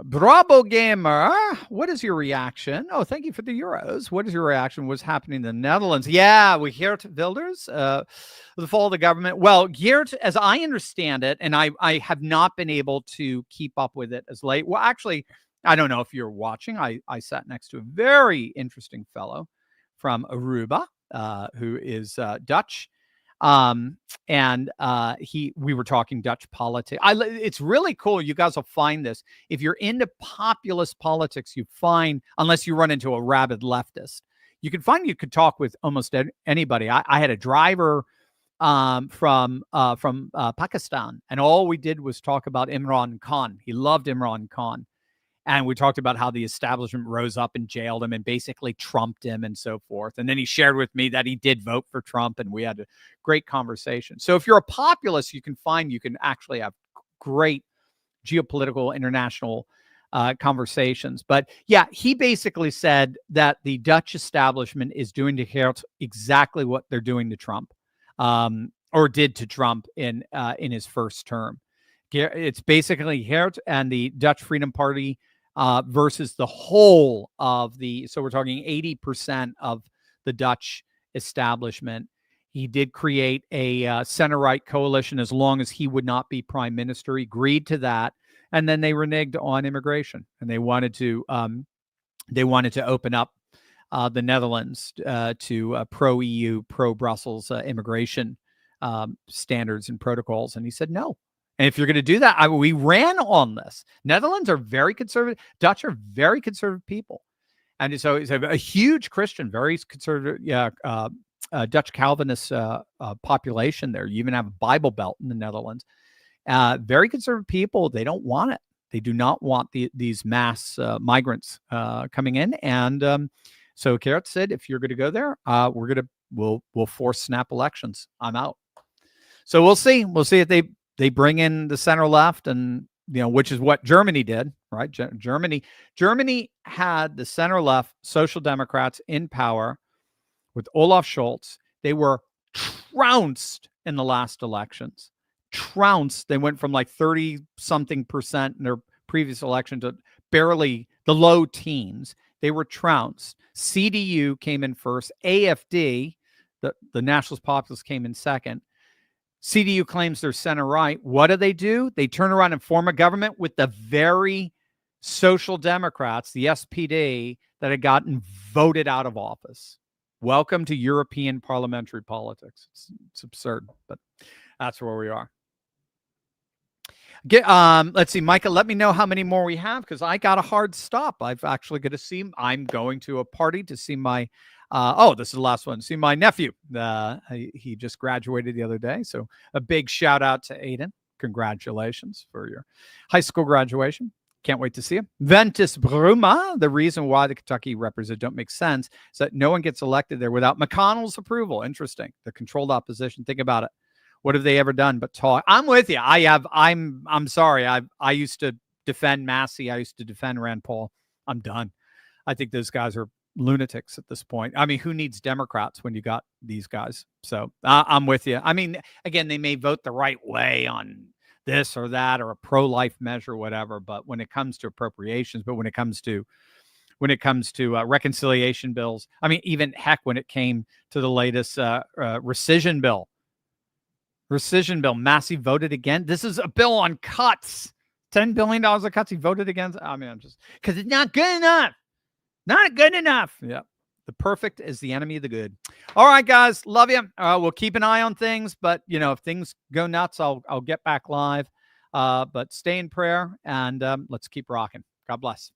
Bravo Gamer, what is your reaction? Oh, thank you for the euros. What is your reaction? What's happening in the Netherlands? Yeah, we hear it, Wilders, the fall of the government. Well, Geert, as I understand it, and I have not been able to keep up with it as late. Well, actually, I don't know if you're watching. I sat next to a very interesting fellow from Aruba, who is Dutch. We were talking Dutch politics. It's really cool. You guys will find this. If you're into populist politics, you find, unless you run into a rabid leftist, you could talk with almost anybody. I had a driver from Pakistan, and all we did was talk about Imran Khan. He loved Imran Khan. And we talked about how the establishment rose up and jailed him and basically trumped him and so forth. And then he shared with me that he did vote for Trump, and we had a great conversation. So if you're a populist, you can actually have great geopolitical international conversations. But yeah, he basically said that the Dutch establishment is doing to Geert exactly what they're doing to Trump, or did to Trump in his first term. It's basically Geert and the Dutch Freedom Party versus the whole of so we're talking 80% of the Dutch establishment. He did create a center-right coalition as long as he would not be prime minister. He agreed to that, and then they reneged on immigration, and they wanted to open up the Netherlands to pro-EU, pro-Brussels immigration standards and protocols, and he said no. And if you're going to do that, we ran on this. Netherlands are very conservative. Dutch are very conservative people. And so it's a huge Christian, very conservative, Dutch Calvinist population there. You even have a Bible Belt in the Netherlands. Very conservative people. They don't want it. They do not want these mass migrants coming in. And so Geert said, if you're going to go there, we'll force snap elections. I'm out. So we'll see. We'll see if they bring in the center left, and which is what Germany did, right? Germany had the center left Social Democrats in power with Olaf Scholz. They were trounced in the last elections. Trounced. They went from like 30-something% in their previous election to barely the low teens. They were trounced. CDU came in first. AFD, the Nationalist Populists, came in second. CDU claims they're center-right. What do? They turn around and form a government with the very Social Democrats, the SPD, that had gotten voted out of office. Welcome to European parliamentary politics. It's absurd, but that's where we are. Let's see, Micah, let me know how many more we have, because I got a hard stop. I'm going to a party to see my this is the last one. See my nephew. He just graduated the other day. So a big shout out to Aiden. Congratulations for your high school graduation. Can't wait to see him. Ventus Bruma. The reason why the Kentucky representatives don't make sense is that no one gets elected there without McConnell's approval. Interesting. The controlled opposition. Think about it. What have they ever done but talk? I'm with you. I'm sorry. I used to defend Massey. I used to defend Rand Paul. I'm done. I think those guys are lunatics at this point. I mean, who needs Democrats when you got these guys? So I'm with you. I mean, again, they may vote the right way on this or that or a pro-life measure or whatever, but when it comes to appropriations, when it comes to reconciliation bills, I mean, even heck, when it came to the latest rescission bill, Massey voted again. This is a bill on cuts, $10 billion of cuts. He voted against. I mean, because it's not good enough. Not good enough. Yeah. The perfect is the enemy of the good. All right, guys. Love you. We'll keep an eye on things, but if things go nuts, I'll get back live. But stay in prayer, and let's keep rocking. God bless.